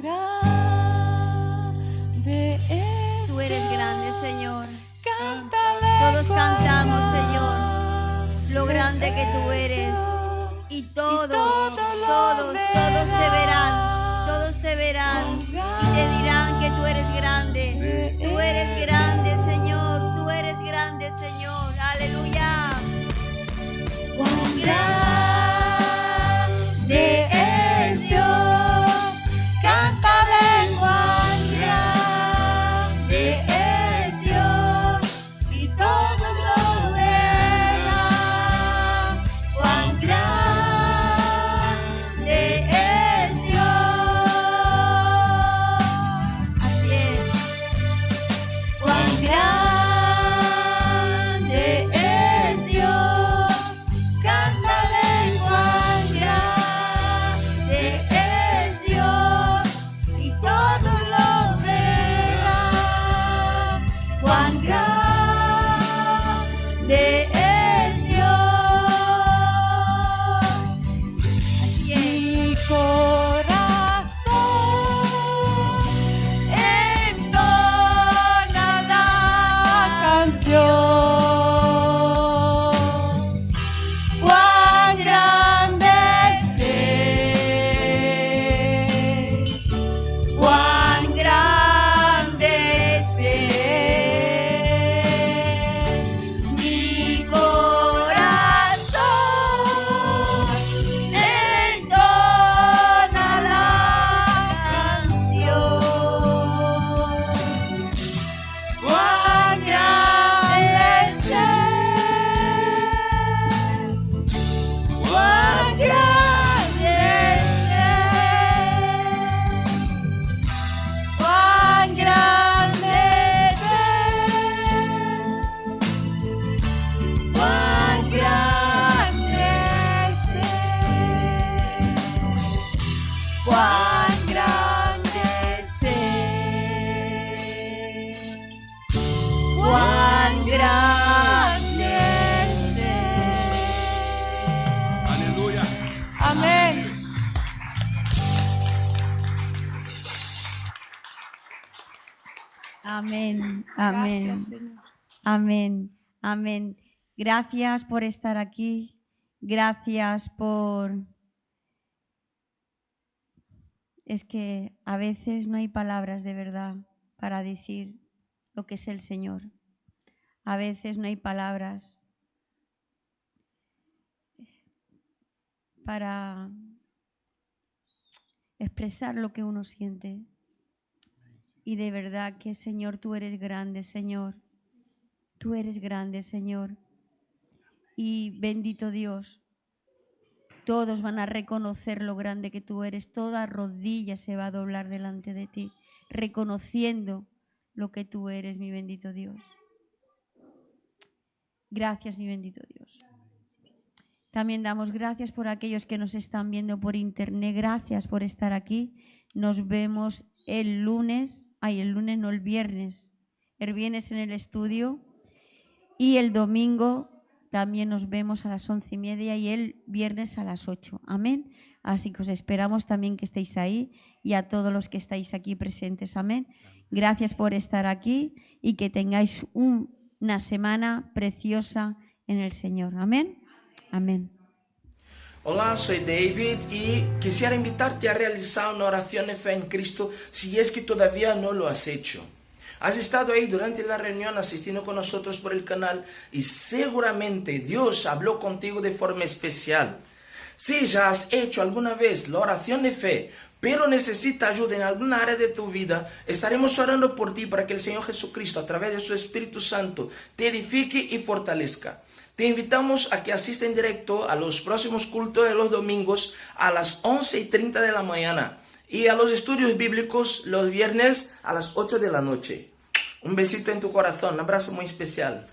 grande es Tú eres grande, Señor. Cántale, Todos cantamos, cuán Señor, lo grande que tú eres. Y todos te verán y te dirán que tú eres grande. Tú eres grande, Señor. Tú eres grande, Señor. Aleluya. Cuán grande es Dios, cántale cuán grande es Dios, y todos lo verán. Cuán grande es Dios. Así es. Cuán grande es Dios, cántale cuán grande es Dios, y todos lo verán. Cuán grande es Dios. Así es. Mi corazón entona la canción. Cuán grande es Él, cuán grande es Él. Mi corazón entona la canción. Cuán grande es Él, cuán grande es Él, cuán grande es Él, cuán grande es Él, cuán grande es Él, cuán grande es Él. Aleluya. Amén. Amén, amén, Gracias, Señor. amén, amén. Gracias por estar aquí. Gracias por... Es que a veces no hay palabras de verdad para decir lo que es el Señor. A veces no hay palabras para expresar lo que uno siente. Y de verdad que, Señor, tú eres grande, Señor. Tú eres grande, Señor. Y bendito Dios, todos van a reconocer lo grande que tú eres. Toda rodilla se va a doblar delante de ti, reconociendo lo que tú eres, mi bendito Dios. Gracias, mi bendito Dios. También damos gracias por aquellos que nos están viendo por internet. Gracias por estar aquí. Nos vemos el lunes. El viernes. El viernes en el estudio. Y el domingo también nos vemos a las 11:30 y el viernes a las 8. Amén. Así que os esperamos también que estéis ahí y a todos los que estáis aquí presentes. Amén. Gracias por estar aquí y que tengáis una semana preciosa en el Señor. Amén. Amén. Hola, soy David y quisiera invitarte a realizar una oración de fe en Cristo si es que todavía no lo has hecho. Has estado ahí durante la reunión asistiendo con nosotros por el canal y seguramente Dios habló contigo de forma especial. Si ya has hecho alguna vez la oración de fe, pero necesita ayuda en alguna área de tu vida, estaremos orando por ti para que el Señor Jesucristo, a través de su Espíritu Santo, te edifique y fortalezca. Te invitamos a que asista en directo a los próximos cultos de los domingos a las 11:30 de la mañana y a los estudios bíblicos los viernes a las 8 de la noche. Un besito en tu corazón, un abrazo muy especial.